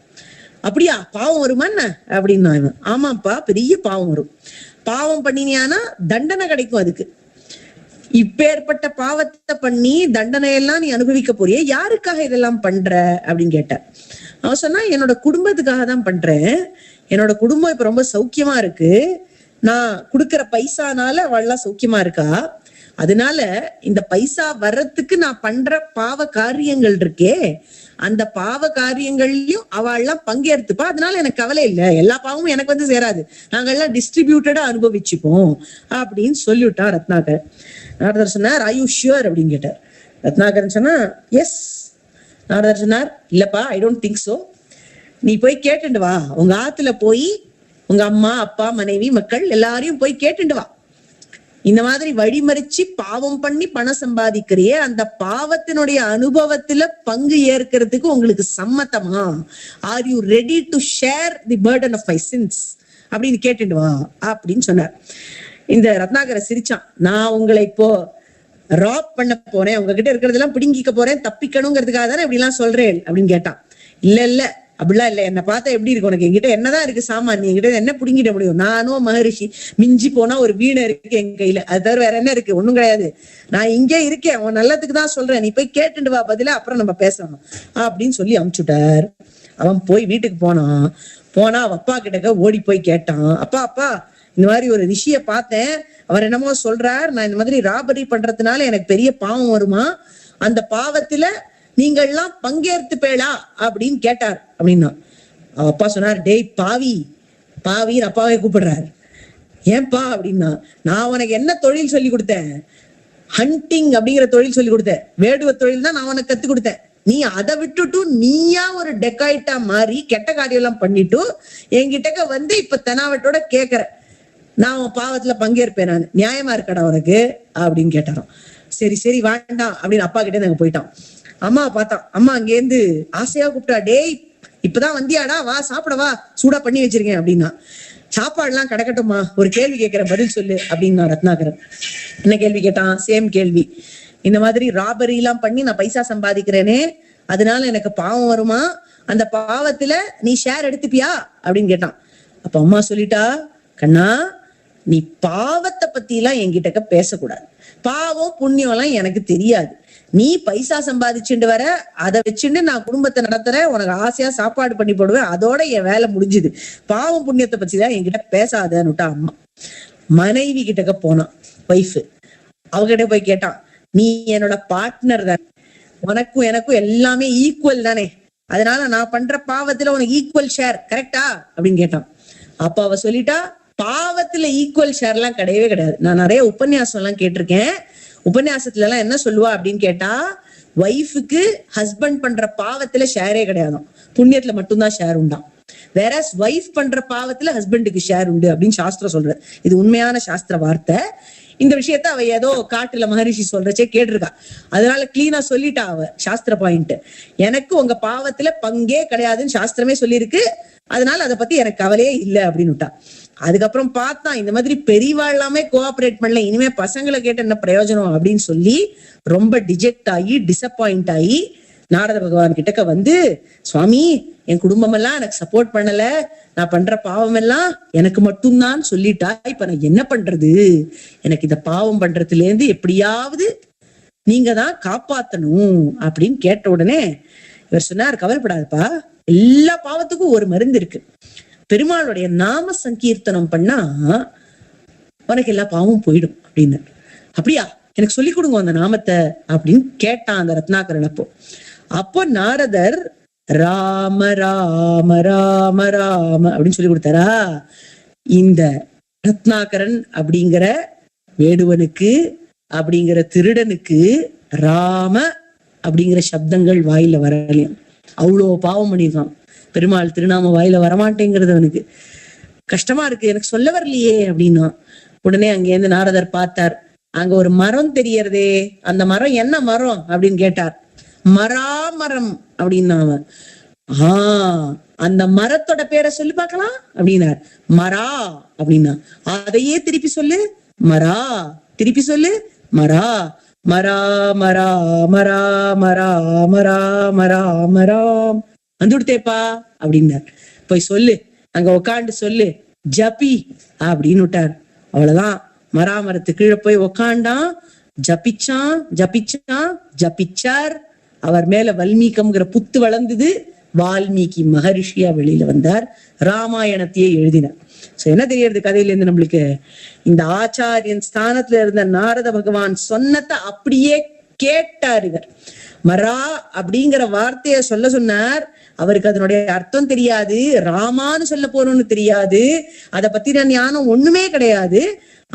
அப்படியா, பாவம் வருமா என்ன அப்படின்னா இவன், ஆமாப்பா பெரிய பாவம் வரும், பாவம் பண்ணினியானா தண்டனை கிடைக்கும், அதுக்கு இப்பேற்பட்ட பாவத்தை பண்ணி தண்டனையெல்லாம் நீ அனுபவிக்க போறிய, யாருக்காக இதெல்லாம் பண்ற அப்படின்னு கேட்டார். அவன் சொன்னா, என்னோட குடும்பத்துக்காக தான் பண்றேன், என்னோட குடும்பம் இப்ப ரொம்ப சௌக்கியமா இருக்கு, நான் கொடுக்கற பைசானால அவள்லாம் சௌக்கியமா இருக்கா, அதனால இந்த பைசா வர்றதுக்கு நான் பண்ற பாவ காரியங்கள் இருக்கே, அந்த பாவ காரியங்கள்லயும் அவள்லாம் பங்கேற்றுப்பா, அதனால எனக்கு கவலை இல்லை, எல்லா பாவமும் எனக்கு வந்து சேராது, நாங்கெல்லாம் டிஸ்ட்ரிபியூட்டடா அனுபவிச்சுப்போம் அப்படின்னு சொல்லிவிட்டான் ரத்னாகர். நாரதர் சொன்னார், ஐ யூ ஷுவர் அப்படின்னு கேட்டார். ரத்னாகரன் சொன்னா, எஸ். நாரதர் சொன்னார், இல்லப்பா ஐ டோன்ட் திங்க் சோ, நீ போய் கேட்டுண்டு வா, உங்க ஆத்துல போய் உங்க அம்மா அப்பா மனைவி மக்கள் எல்லாரையும் போய் கேட்டுண்டு வா, இந்த மாதிரி வழிமறிச்சு பாவம் பண்ணி பணம் சம்பாதிக்கிறியே, அந்த பாவத்தினுடைய அனுபவத்துல பங்கு ஏற்கிறதுக்கு உங்களுக்கு சம்மதமா, are you ready to share the burden of my sins அப்படின்னு கேட்டுட்டு வா அப்படின்னு சொன்னார். இந்த ரத்னாகர சிரிச்சான், நான் உங்களை இப்போ ராப் பண்ண போறேன், உங்ககிட்ட இருக்கிறதெல்லாம் பிடுங்கிக்க போறேன், தப்பிக்கணுங்கிறதுக்காக தானே இப்படி எல்லாம் சொல்றேன் அப்படின்னு கேட்டான். இல்ல இல்ல அப்படிலாம் இல்ல, என்ன பார்த்தா எப்படி இருக்கு உனக்கு, என்கிட்ட என்னதான் இருக்கு சாமான், என்கிட்ட என்ன பிடுங்கிட முடியும், நானும் மகரிஷி, மிஞ்சி போனா ஒரு வீணை இருக்கு என் கையில, அது தவிர வேற என்ன இருக்கு, ஒண்ணும் கிடையாது, நான் இங்கே இருக்கேன், உன் நல்லதுக்கு தான் சொல்றேன், நீ போய் கேட்டுட்டு வா, பதிலா அப்புறம் நம்ம பேசணும் அப்படின்னு சொல்லி அமுச்சுட்டார். அவன் போய் வீட்டுக்கு போனான். போனா அவ அப்பா கிட்ட ஓடி போய் கேட்டான், அப்பா அப்பா இந்த மாதிரி ஒரு ரிஷிய பார்த்தேன், அவர் என்னமோ சொல்றார், நான் இந்த மாதிரி ராபரி பண்றதுனால எனக்கு பெரிய பாவம் வருமா, அந்த பாவத்துல நீங்கள்லாம் பங்கேற்றுப்பேளா அப்படின்னு கேட்டார் அப்படின்னா. அவ அப்பா சொன்னார், டேய் பாவி, பாவின்னு அப்பாவே கூப்பிடுறாரு. ஏன்பா அப்படின்னா, நான் உனக்கு என்ன தொழில் சொல்லி கொடுத்தேன், ஹண்டிங் அப்படிங்கிற தொழில் சொல்லி கொடுத்தேன், வேடுவ தொழில் தான் நான் உனக்கு கத்து கொடுத்தேன், நீ அதை விட்டுட்டு நீயா ஒரு டெக்காய்டா மாறி கெட்ட காரியம் எல்லாம் பண்ணிட்டு என்கிட்ட வந்து இப்ப தெனாவட்டோட கேக்குற, நான் உன் பாவத்துல பங்கேற்பேன், நான் நியாயமா இருக்கடா உனக்கு அப்படின்னு கேட்டாராம். சரி சரி வேண்டாம் அப்படின்னு அப்பா கிட்டே நாங்க போயிட்டான். அம்மா பார்த்தான், அம்மா அங்கேருந்து ஆசையா கூப்பிட்டா, டேய் இப்பதான் வந்தியாடா, வா சாப்பிட வா, சூடா பண்ணி வச்சிருக்கேன் அப்படின்னா. சாப்பாடுலாம் கிடக்கட்டும்மா, ஒரு கேள்வி கேட்கிறேன் பதில் சொல்லு அப்படின்னா ரத்னாகரன். என்ன கேள்வி கேட்டான்? சேம் கேள்வி. இந்த மாதிரி ராபரி எல்லாம் பண்ணி நான் பைசா சம்பாதிக்கிறேனே, அதனால எனக்கு பாவம் வருமா, அந்த பாவத்துல நீ ஷேர் எடுத்துப்பியா அப்படின்னு கேட்டான். அப்ப அம்மா சொல்லிட்டா, கண்ணா நீ பாவத்தை பத்தி எல்லாம் என்கிட்ட பேசக்கூடாது, பாவம் புண்ணியம் எல்லாம் எனக்கு தெரியாது, நீ பைசா சம்பாதிச்சுட்டு வர, அதை வச்சுட்டு நான் குடும்பத்தை நடத்துறேன், உனக்கு ஆசையா சாப்பாடு பண்ணி போடுவேன், அதோட என் வேலை முடிஞ்சுது, பாவம் புண்ணியத்தை பத்திதான் என்கிட்ட பேசாதன்னுட்டா அம்மா. மனைவி கிட்டக்க போனான் ஒய்ஃபு, அவகிட்ட போய் கேட்டான், நீ என்னோட பார்ட்னர் தானே, உனக்கும் எனக்கும் எல்லாமே ஈக்குவல் தானே, அதனால நான் பண்ற பாவத்துல உனக்கு ஈக்குவல் ஷேர், கரெக்டா அப்படின்னு கேட்டான். அப்ப அவ சொல்லிட்டா, பாவத்துல ஈக்குவல் ஷேர் எல்லாம் கிடையவே கிடையாது. நான் நிறைய உபன்யாசம் எல்லாம் கேட்டிருக்கேன். உபன்யாசத்துல எல்லாம் என்ன சொல்லுவா அப்படின்னு கேட்டா, ஒய்ஃபுக்கு ஹஸ்பண்ட் பண்ற பாவத்துல ஷேரே கிடையாதும், புண்ணியத்துல மட்டும்தான் ஷேர் உண்டாம். வேற ஒய்ஃப் பண்ற பாவத்துல ஹஸ்பண்டுக்கு ஷேர் உண்டு அப்படின்னு சாஸ்திரம் சொல்ற. இது உண்மையான சாஸ்திர வார்த்தை. இந்த விஷயத்த அவ ஏதோ காட்டுல மகரிஷி சொல்றச்சே கேட்டிருக்கா. அதனால கிளீனா சொல்லிட்டா அவ சாஸ்திர பாயிண்ட். எனக்கு உங்க பாவத்துல பங்கே கிடையாதுன்னு சாஸ்திரமே சொல்லியிருக்கு, அதனால அதை பத்தி எனக்கு கவலையே இல்லை அப்படின்னு விட்டா. அதுக்கப்புறம் பார்த்தா இந்த மாதிரி பெரியவா எல்லாமே கோஆபரேட் பண்ணல, இனிமே பசங்களை கேட்டு என்ன பிரயோஜனம் அப்படின்னு சொல்லி ரொம்ப டிஜெக்ட் ஆகி டிசப்பாயிண்ட் ஆகி நாரத பகவான் கிட்டக்க வந்து, சுவாமி என் குடும்பம் எல்லாம் எனக்கு சப்போர்ட் பண்ணல, நான் பண்ற பாவம் எல்லாம் எனக்கு மட்டும்தான் சொல்லிட்டா, இப்ப நான் என்ன பண்றது, எனக்கு இந்த பாவம் பண்றதுல இருந்து எப்படியாவது நீங்க தான் காப்பாத்தணும் அப்படின்னு கேட்ட உடனே இவர் சொன்னார், கவலைப்படாதுப்பா, எல்லா பாவத்துக்கும் ஒரு மருந்து இருக்கு. பெருமாளுடைய நாம சங்கீர்த்தனம் பண்ணா உனக்கு எல்லா பாவமும் போயிடும் அப்படின்னு. அப்படியா, எனக்கு சொல்லி கொடுங்க அந்த நாமத்தை அப்படின்னு கேட்டான் அந்த ரத்னாகரன். அப்போ நாரதர் ராம ராம ராம ராம அப்படின்னு சொல்லி கொடுத்தாரா. இந்த ரத்னாகரன் அப்படிங்கிற வேடுவனுக்கு, அப்படிங்கிற திருடனுக்கு ராம அப்படிங்கிற சப்தங்கள் வாயில வரலையும். அவ்வளோ பாவம் பண்ணியிருக்கான். பெருமாள் திருநாம வாயில வரமாட்டேங்கிறது அவனுக்கு கஷ்டமா இருக்கு, எனக்கு சொல்ல வரலையே அப்படின்னா. உடனே அங்கேருந்து நாரதர் பார்த்தார், அங்க ஒரு மரம் தெரியறதே, அந்த மரம் என்ன மரம் அப்படின்னு கேட்டார். மராமரம் அப்படின்னா அவன். அந்த மரத்தோட பேரை சொல்லி பார்க்கலாம் அப்படின்னார். மரா அப்படின்னா. அதையே திருப்பி சொல்லு, மரா, திருப்பி சொல்லு, மரா, மரா மரா மரா மரா மரா மரா மரா வந்து விடுத்தேப்பா அப்படின்னார். போய் சொல்லு, அங்க உக்காண்டு சொல்லு, ஜபி அப்படின்னு விட்டார். அவ்வளவுதான், மராமரத்து கீழே போய் உக்காண்டான், ஜபிச்சான் ஜபிச்சான் ஜபிச்சார். அவர் மேல வல்மீகம்ங்கிற புத்து வளர்ந்தது. வால்மீகி மகரிஷியா வெளியில வந்தார், ராமாயணத்தையே எழுதினார். சோ என்ன தெரியறது கதையில இருந்து நம்மளுக்கு, இந்த ஆச்சாரியன் ஸ்தானத்துல இருந்த நாரத பகவான் சொன்னதை அப்படியே கேட்டார் இவர். மரா அப்படிங்கிற வார்த்தைய சொல்ல சொன்னார். அவருக்கு அதனுடைய அர்த்தம் தெரியாது, ராமான்னு சொல்ல போறோம்னு தெரியாது, அதை பத்தின ஞானம் ஒண்ணுமே கிடையாது.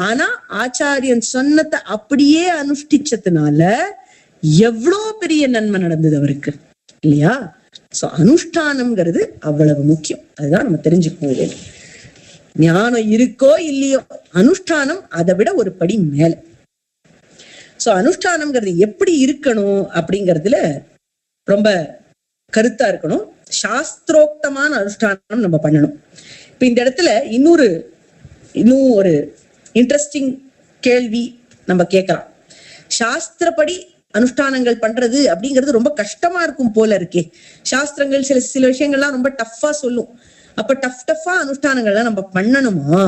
ஆனா ஆச்சாரியன் சொன்னதை அப்படியே அனுஷ்டிச்சதுனால எவ்வளோ பெரிய நன்மை நடந்தது அவருக்கு, இல்லையா? சோ அனுஷ்டானம்ங்கிறது அவ்வளவு முக்கியம். அதுதான் நம்ம தெரிஞ்சுக்க. ஞானம் இருக்கோ இல்லையோ, அனுஷ்டானம் அதை விட ஒரு படி மேல. சோ அனுஷ்டானம்ங்கிறது எப்படி இருக்கணும் அப்படிங்கிறதுல ரொம்ப கருத்தா இருக்கணும். சாஸ்திரோக்தமான அனுஷ்டானம் நம்ம பண்ணணும். இப்ப இந்த இடத்துல இன்னும் ஒரு இன்ட்ரெஸ்டிங் கேள்வி நம்ம கேட்கலாம். சாஸ்திரப்படி அனுஷ்டானங்கள் பண்றது அப்படிங்கிறது ரொம்ப கஷ்டமா இருக்கும் போல இருக்கே. சாஸ்திரங்கள் சில விஷயங்கள்லாம் ரொம்ப டஃப்பா சொல்லும். அப்ப டஃப்பா அனுஷ்டானங்கள்லாம் நம்ம பண்ணணுமா,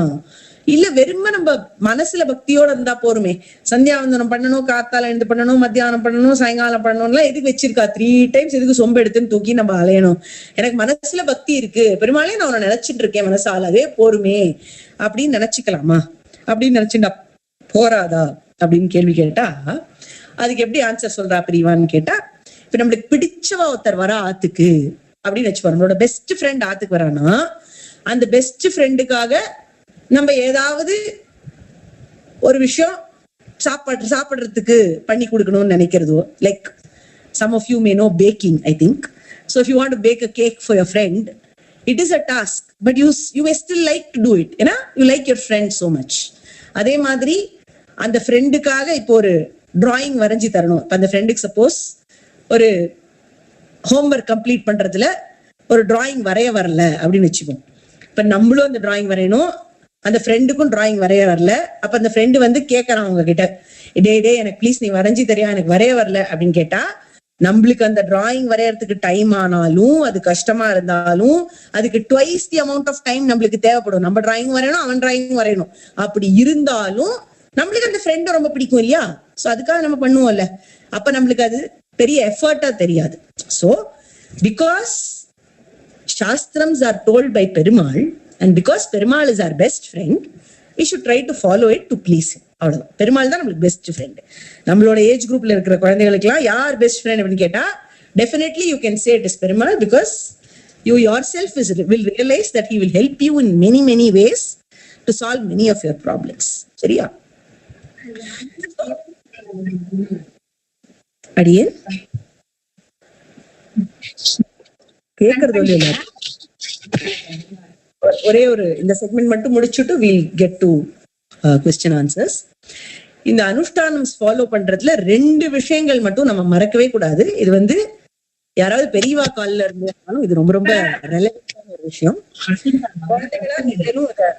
இல்ல வெறும நம்ம மனசுல பக்தியோட இருந்தா போருமே? சந்தியாவந்தனம் பண்ணணும், காத்தால எழுந்து பண்ணணும், மத்தியானம் பண்ணணும், சாயங்காலம் பண்ணணும்லாம் எதுக்கு வச்சிருக்கா? 3 times எதுக்கு சொம்பு எடுத்துன்னு தூக்கி நம்ம அலையணும்? எனக்கு மனசுல பக்தி இருக்கு, பெருமாளே நான் உன்னை நினைச்சிட்டு இருக்கேன் மனசால, அதே போருமே அப்படின்னு நினைச்சுக்கலாமா? அப்படின்னு நினைச்சுட்டா போராதா அப்படின்னு கேள்வி கேட்டா, அதுக்கு எப்படி ஆன்சர் சொல்றா பிரிவான்னு கேட்டா, இப்ப நம்மளுக்கு பிடிச்சவா ஒருத்தர் வரா ஆத்துக்கு அப்படின்னு வச்சுப்போம். நம்மளோட பெஸ்ட் ஃப்ரெண்ட் ஆத்துக்கு வரானா, அந்த பெஸ்ட் ஃப்ரெண்டுக்காக நம்ம ஏதாவது ஒரு விஷயம் சாப்பிடுறதுக்கு பண்ணி கொடுக்கணும்னு நினைக்கிறதோ, like some of you may know baking, I think. So if you want to bake a cake for your friend, it is a task, but you may still like to do it, ஏன்னா you like your friend so much. அதே மாதிரி அந்த ஃப்ரெண்டுக்காக இப்போ ஒரு drawing வரைஞ்சி தரணும். இப்ப அந்த ஃப்ரெண்டுக்கு சப்போஸ் ஒரு ஹோம்ஒர்க் கம்ப்ளீட் பண்றதுல ஒரு டிராயிங் வரைய வரல அப்படின்னு வச்சுப்போம். இப்ப நம்மளும் அந்த டிராயிங் வரையணும், அந்த ஃப்ரெண்டுக்கும் டிராயிங் வரைய வரல. அப்ப அந்த ஃப்ரெண்டு வந்து கேட்கறான் அவங்க கிட்ட, டே எனக்கு ப்ளீஸ் நீ வரைஞ்சி தரியா, எனக்கு வரைய வரல அப்படின்னு கேட்டா, நம்மளுக்கு அந்த டிராயிங் வரையறதுக்கு டைம் ஆனாலும், அது கஷ்டமா இருந்தாலும், அதுக்கு twice the amount of time நம்மளுக்கு தேவைப்படும். நம்ம டிராயிங் வரையணும், அவன் டிராயிங் வரையணும். அப்படி இருந்தாலும் நம்மளுக்கு அந்த ஃப்ரெண்ட் ரொம்ப பிடிக்கும் இல்லையா? சோ அதுக்காக நம்ம பண்ணுவோம்ல. அப்ப நம்மளுக்கு அது பெரிய எஃபர்ட்டா தெரியாது. சோ பிகாஸ் சாஸ்திரம்ஸ் are told by Perumal, and because Perumal is our best friend, we should try to follow it to please him. அவ்வளவுதான். பெருமாள் தான் நம்மளுக்கு பெஸ்ட் ஃப்ரெண்ட். நம்மளோட ஏஜ் குரூப்ல இருக்கிற குழந்தைகளுக்கு எல்லாம் யார் பெஸ்ட் ஃப்ரெண்ட் அப்படின்னு கேட்டா, definitely you can say it is Perumal, because you yourself will realize that he will help you in many ways to solve many of your problems. சரியா? அடியே கேக்குறது இல்ல. ஒரே ஒரு இந்த செக்மெண்ட் மட்டும் முடிச்சுட்டு we'll get to question answers. இந்த அனுஷ்டானம் ஃபாலோ பண்றதுல 2 விஷயங்கள் மட்டும் நம்ம மறக்கவே கூடாது. இது யாராவது பெரியவா கால்ல இருந்தாலும் இது ரொம்ப ரொம்ப ரெலவென்டான ஒரு விஷயம்.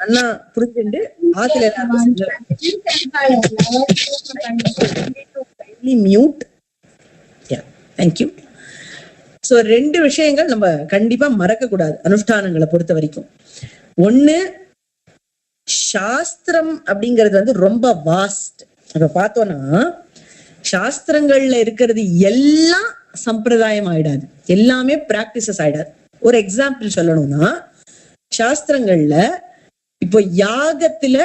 அண்ணா புரிஞ்சுண்டு ஆத்துல மியூட். தேங்க்யூ. சோ 2 விஷயங்கள் நம்ம கண்டிப்பா மறக்க கூடாது அனுஷ்டானங்களை பொறுத்த வரைக்கும். ஒண்ணு, சாஸ்திரம் அப்படிங்கிறது ரொம்ப வாஸ்ட். அப்ப பார்த்தோம்னா சாஸ்திரங்கள்ல இருக்கிறது எல்லாம் சம்பிரதாயம் ஆயிடாது, எல்லாமே பிராக்டிசஸ் ஆயிடாது. ஒரு எக்ஸாம்பிள் சொல்லணும்னா, சாஸ்திரங்கள்ல இப்போ யாகத்துல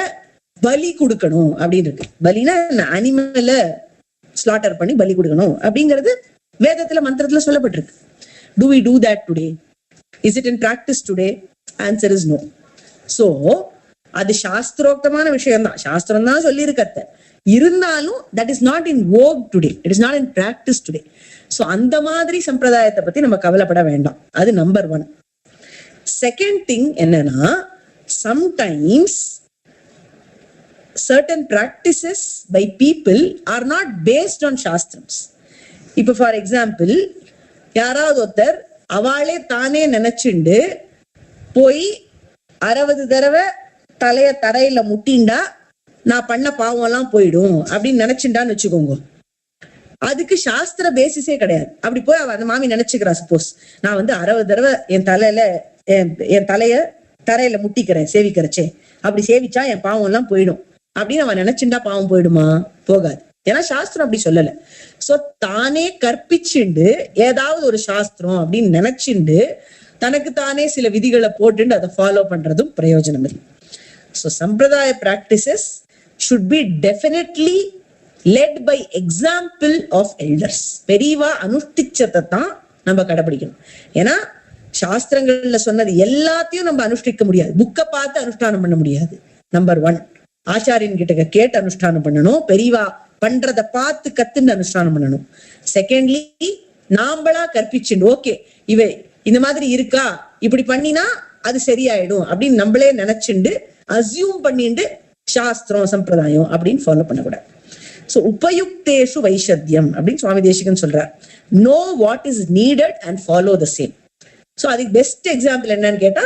பலி கொடுக்கணும் அப்படின்னு இருக்கு. பலினா அனிமலை ஸ்லாட்டர் பண்ணி பலி கொடுக்கணும் அப்படிங்கிறது வேதத்துல மந்திரத்துல சொல்லப்பட்டிருக்கு. Do we do that today? Is it in practice today? Answer is no. So அது சாஸ்திரோக்தமான விஷயம் தான், சாஸ்திரம் தான் சொல்லி இருக்கத்த. இருந்தாலும் that is not in vogue today, it is not in practice today. So அந்த மாதிரி சம்பிரதாயத்தை பத்தி நம்ம கவலைப்பட வேண்டாம். அது நம்பர் 1. செகண்ட் திங் என்னன்னா, sometimes certain practices by people are not based on சாஸ்திரம்ஸ். இப்ப ஃபார் எக்ஸாம்பிள், யாராவது ஒருத்தர் அவளே தானே நினைச்சுண்டு போய் 60 தடவை தலைய தரையில முட்டிண்டா நான் பண்ண பாவம் எல்லாம் போயிடும் அப்படின்னு நினைச்சுட்டான்னு வச்சுக்கோங்க. அதுக்கு சாஸ்திர பேசிஸே கிடையாது. அப்படி போய் அந்த மாமி நினைச்சுக்கிறா, சப்போஸ் நான் 60 தடவை என் தலைய தரையில முட்டிக்கிறேன் சேவிக்கிறச்சே, அப்படி சேவிச்சா என் பாவம் எல்லாம் போயிடும் அப்படின்னு அவன் நினைச்சுட்டா பாவம் போயிடுமா? போகாது. ஏன்னா சாஸ்திரம் அப்படி சொல்லல. சோ தானே கற்பிச்சுண்டு ஏதாவது ஒரு சாஸ்திரம் அப்படின்னு நினைச்சுண்டு தனக்கு தானே சில விதிகளை போட்டு அதை ஃபாலோ பண்றதும் பிரயோஜனம் இல்லை. So Sampradaya practices should be definitely led by example of elders. பெரியவா அனுஷ்டிச்சதை தான் நம்ம கடைபிடிக்கணும். ஏன்னா சாஸ்திரங்கள்ல சொன்னது எல்லாத்தையும் நம்ம அனுஷ்டிக்க முடியாது. புக்கை பார்த்து அனுஷ்டானம் பண்ண முடியாது. நம்பர் 1, ஆச்சாரியன் கிட்ட கேட்டு அனுஷ்டானம் பண்ணணும். பெரியவா பண்றத பார்த்து கத்துன்னு அனுஷ்டானம் பண்ணணும். செகண்ட்லி, நாம்பளா கற்பிச்சுண்டு ஓகே இவை இந்த மாதிரி இருக்கா, இப்படி பண்ணினா அது சரியாயிடும் அப்படின்னு நம்மளே நினைச்சுண்டு அசியூம் பண்ணிட்டு சாஸ்திரம் சம்பிரதாயம் அப்படின்னு ஃபாலோ பண்ணக்கூடாது. சோ உபயுக்தேஷு வைஷத்தியம் அப்படின்னு சுவாமி தேசிகன் சொல்றார். Know what is needed and follow the same. So அதுக்கு பெஸ்ட் எக்ஸாம்பிள் என்னன்னு கேட்டா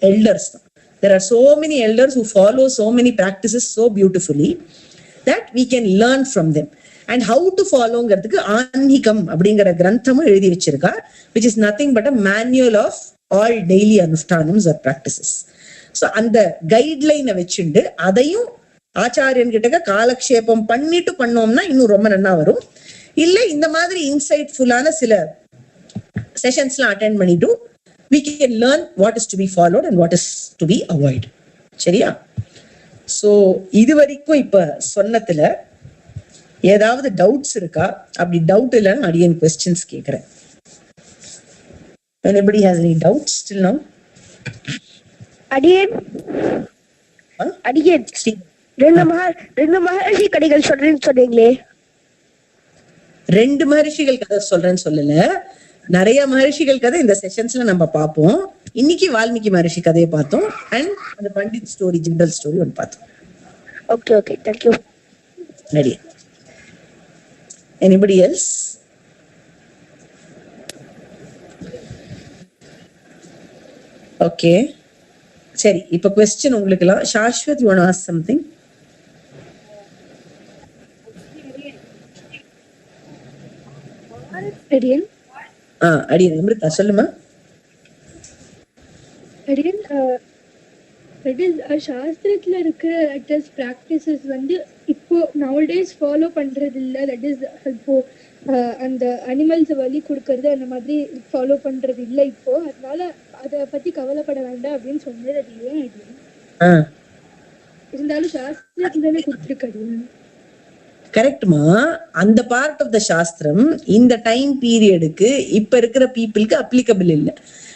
எல்டர்ஸ் தான். There are so many elders who follow so many practices so beautifully that we can learn from them. And how to follow-ங்கிறதுக்கு ஆன்மீகம் அப்படிங்கிற கிரந்தமும் எழுதி வச்சிருக்கா, which is nothing but a manual of all daily anushtanams or practices. So அந்த கைட்லைனை வச்சுண்டு அதையும் ஆச்சாரியன் கிட்ட காலக்ஷேபம் பண்ணிட்டு பண்ணோம்னா இன்னும் ரொம்ப நல்லா வரும். இல்ல இந்த மாதிரி இன்சைட்ஃபுல்லான சில செஷன்ஸ்லாம் அட்டெண்ட் பண்ணிட்டு we can learn what is to be followed and what is to be avoided. சரியா? சோ இது வரைக்கும் இப்ப சொன்னதுல ஏதாவது டவுட்ஸ் இருக்கா? அப்படி டவுட் இல்லைன்னு அடியன் questions கேக்குறேன். Anybody has any doubts till now? அடியேன் ரெண்டு மகர்ஷி கதைகள் சொல்றேன்னு சொன்னீங்களே. 2 மகர்ஷிகள் கதை சொல்றேன்னு சொல்லல, நிறைய மகர்ஷிகள் கதை இந்த செஷன்ஸ்ல நம்ம பார்ப்போம். இன்னைக்கு வால்மீகி மகர்ஷி கதையை பார்த்தோம் அண்ட் அந்த பண்டித் ஸ்டோரி, ஜெனரல் ஸ்டோரி ஒன்று பார்த்தோம். Okay thank you. Ready? Anybody else? Okay சரி, இப்ப क्वेश्चन உங்களுக்கு எல்லாம். Shashwat, you want to ask something? அடியன் அடியன் அமிர்தா சொல்லுமா. அடியன் சாஸ்திரத்துல இருக்கிற பிராக்டிசஸ் இப்போ நவடேஸ் ஃபாலோ பண்றது இல்ல. தட் இஸ் இப்போ அந்த அனிமல்ஸ் வலி கொடுக்கறது அந்த மாதிரி ஃபாலோ பண்றது இல்ல இப்போ. அதனால அத பத்தி கவலைப்பட வேண்டாம் அப்படின்னு சொன்னது. அது ஏன் அடியன்? இருந்தாலும் சாஸ்திரத்துல தானே கொடுத்துருக்கடியன். கரெக்ட்மா. அந்த பார்ட் ஆஃப் த சாஸ்திரம் இந்த டைம் பீரியடுக்கு இப்ப இருக்கிற பீப்புளுக்கு அப்ளிகபிள் இல்லை.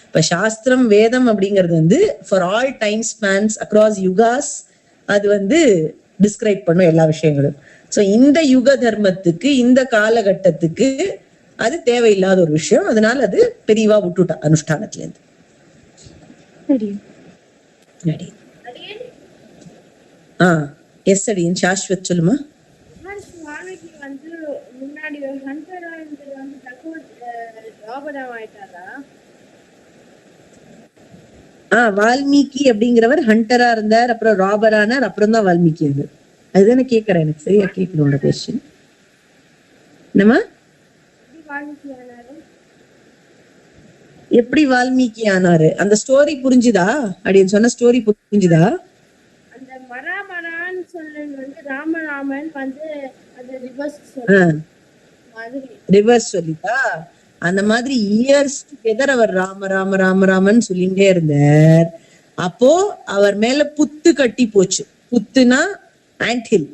இப்ப சாஸ்திரம் வேதம் அப்படிங்கிறது வந்து for all time spans across yugas அது டிஸ்கிரைப் பண்ணும் எல்லா விஷயங்களும். ஸோ இந்த யுக தர்மத்துக்கு இந்த காலகட்டத்துக்கு அது தேவையில்லாத ஒரு விஷயம். அதனால அது பெரியவா விட்டுட்டா அனுஷ்டானத்துல இருந்து. எஸ் அடியன் சாஸ்வத் சொல்லுமா. வால்மீகி அப்படிங்கிறவர் ஹண்டரா இருந்தார், அப்புறம் ராபர் ஆனார், அப்புறம் தான் வால்மீகி இருந்தார். அதுதானே கேக்குறேன், எனக்கு சரியா கேட்கணும் கொஸ்டின். என்னமா எப்படி வால்மீகி ஆனாரு அந்த ஸ்டோரி புரிஞ்சுதா? அப்படின்னு சொன்ன ஸ்டோரி புரிஞ்சுதா? அந்த மராமரான்னு சொல்றது ராமராமன் அது ரிவர்ஸ் சொல்லிட்டா. அந்த மாதிரி இயர்ஸ் டுகெதர் அவர் ராம ராம ராம ராமன் சொல்லிட்டே இருந்தார். அப்போ அவர் மேல புத்து கட்டி போச்சு. புத்துனா ஆண்ட்ஹில்.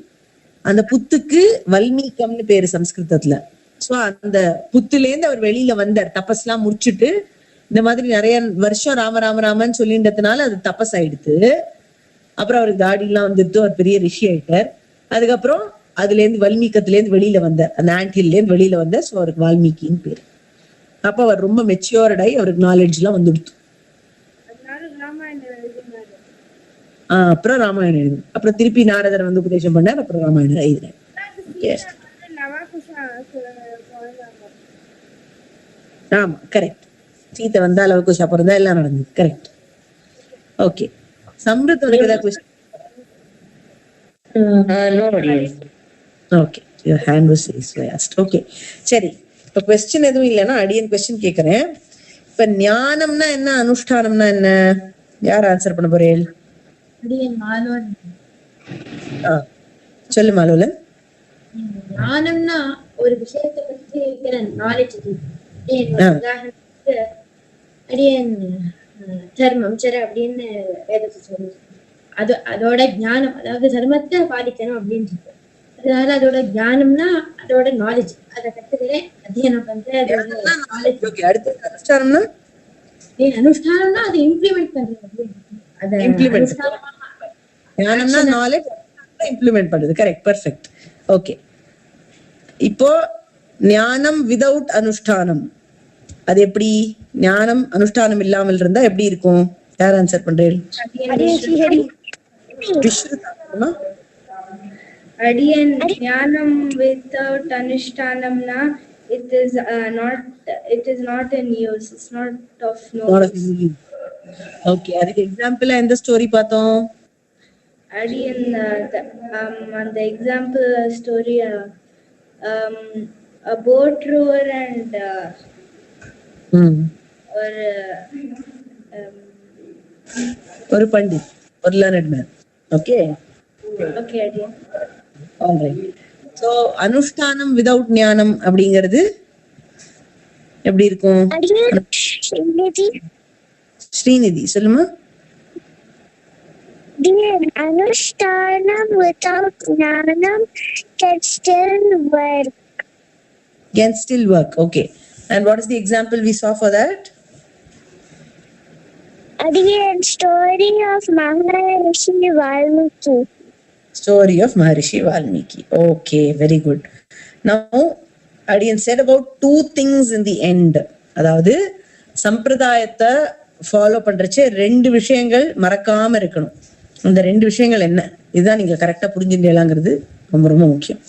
அந்த புத்துக்கு வல்மீகம்னு பேரு சம்ஸ்கிருதத்துல. சோ அந்த புத்துல இருந்து அவர் வெளியில வந்தார், தபஸ் எல்லாம் முடிச்சுட்டு. இந்த மாதிரி நிறைய வருஷம் ராம ராம ராமன் சொல்லின்றதுனால அது தபஸ் ஆயிடுத்து. அப்புறம் அவருக்கு தாடி எல்லாம் வந்துட்டு அவர் பெரிய ரிஷி ஆயிட்டார். அதுக்கப்புறம் அதுல இருந்து வல்மீகத்துல இருந்து வெளியில வந்தார், அந்த ஆண்ட்ஹில்ல இருந்து வெளியில வந்தார். சோ அவருக்கு வால்மீகின்னு பேரு. அப்ப அவர் ரொம்ப மெச்சூர்ட் ஆகி அவருக்கு நாலேஜ் எல்லாம் வந்துடுத்து. அப்புறம் ராமாயணம் எழுது. அப்புறம் திருப்பி நாரதர் உபதேசம் பண்ணார். அப்புறம் ராமாயணம் எழுதினார். ஆமா கரெக்ட். சீத்தை வந்தா லவகுஷ அப்புறம் தான் எல்லாம் நடந்தது. கரெக்ட். ஓகே. சம்ருத் உனக்கு ஏதாவது question? Okay, your hand was raised. Okay சரி. இப்ப क्वेश्चन எதுவும் இல்லைன்னா அடியன் क्वेश्चन கேக்குறேன். இப்ப ஞானம்னா என்ன, அனுஷ்டானம்னா என்ன? யார் ஆன்சர் பண்ண போறீங்க? சொல்லு மாலோலன். ஞானம்னா ஒரு விஷயத்தை பத்தி இருக்கிற நாலேஜ். அடியன் தர்மம் சரி அப்படின்னு வேதத்தை சொல்லு. அதோட ஞானம், அதாவது தர்மத்தை பாலிக்கணும் அப்படின்னு சொல்லு. அதனால அதோட ஞானம்னா அதோட நாலேஜ், அதை கத்துக்கிறேன், அத்தியனம் பண்றேன். அனுஷ்டானம்னா அதை இம்ப்ளிமெண்ட் பண்றது. ஞானம்னா நாலேஜ், இம்ப்ளிமெண்ட் பண்றது. Correct, perfect. ஓகே. இப்போ ஞானம் விதவுட் அனுஷ்டானம் அது எப்படி? ஞானம் அனுஷ்டானம் இல்லாமல் இருந்தா எப்படி இருக்கும்? யார் ஆன்சர் பண்றீங்க? அடியன் ஞானம் வித்தவுட் அனுஷ்டானம்னா it is not in use, it's not of knowledge. Okay, அதுக்கு எக்ஸாம்பிள் எந்த ஸ்டோரி பார்த்தோம்? அடியன் அந்த example story a boat rower and ஒரு பண்டிட், ஒரு learned man. ஓகே ஓகே அடியன். ஆல்ரைட். சோ அனுஷ்டானம் விதவுட் ஞானம் அப்படிங்கிறது எப்படி இருக்கும்? ஸ்ரீநிதி சொல்லுமா. Anushtanam without jnanam can still work. Okay. And what is the example we saw for that? Again, story of Maharishi Valmiki. Story of Maharishi Valmiki. Okay, very good. Now, Adiyan said about two things in the end. அதாவது சம்பிரதாயத்தை follow பண்றச்சே ரெண்டு விஷயங்கள் மறக்காம இருக்கணும். அந்த ரெண்டு விஷயங்கள் என்ன? இதுதான் நீங்க கரெக்டா புரிஞ்சுங்களாங்கிறது ரொம்ப ரொம்ப முக்கியம்.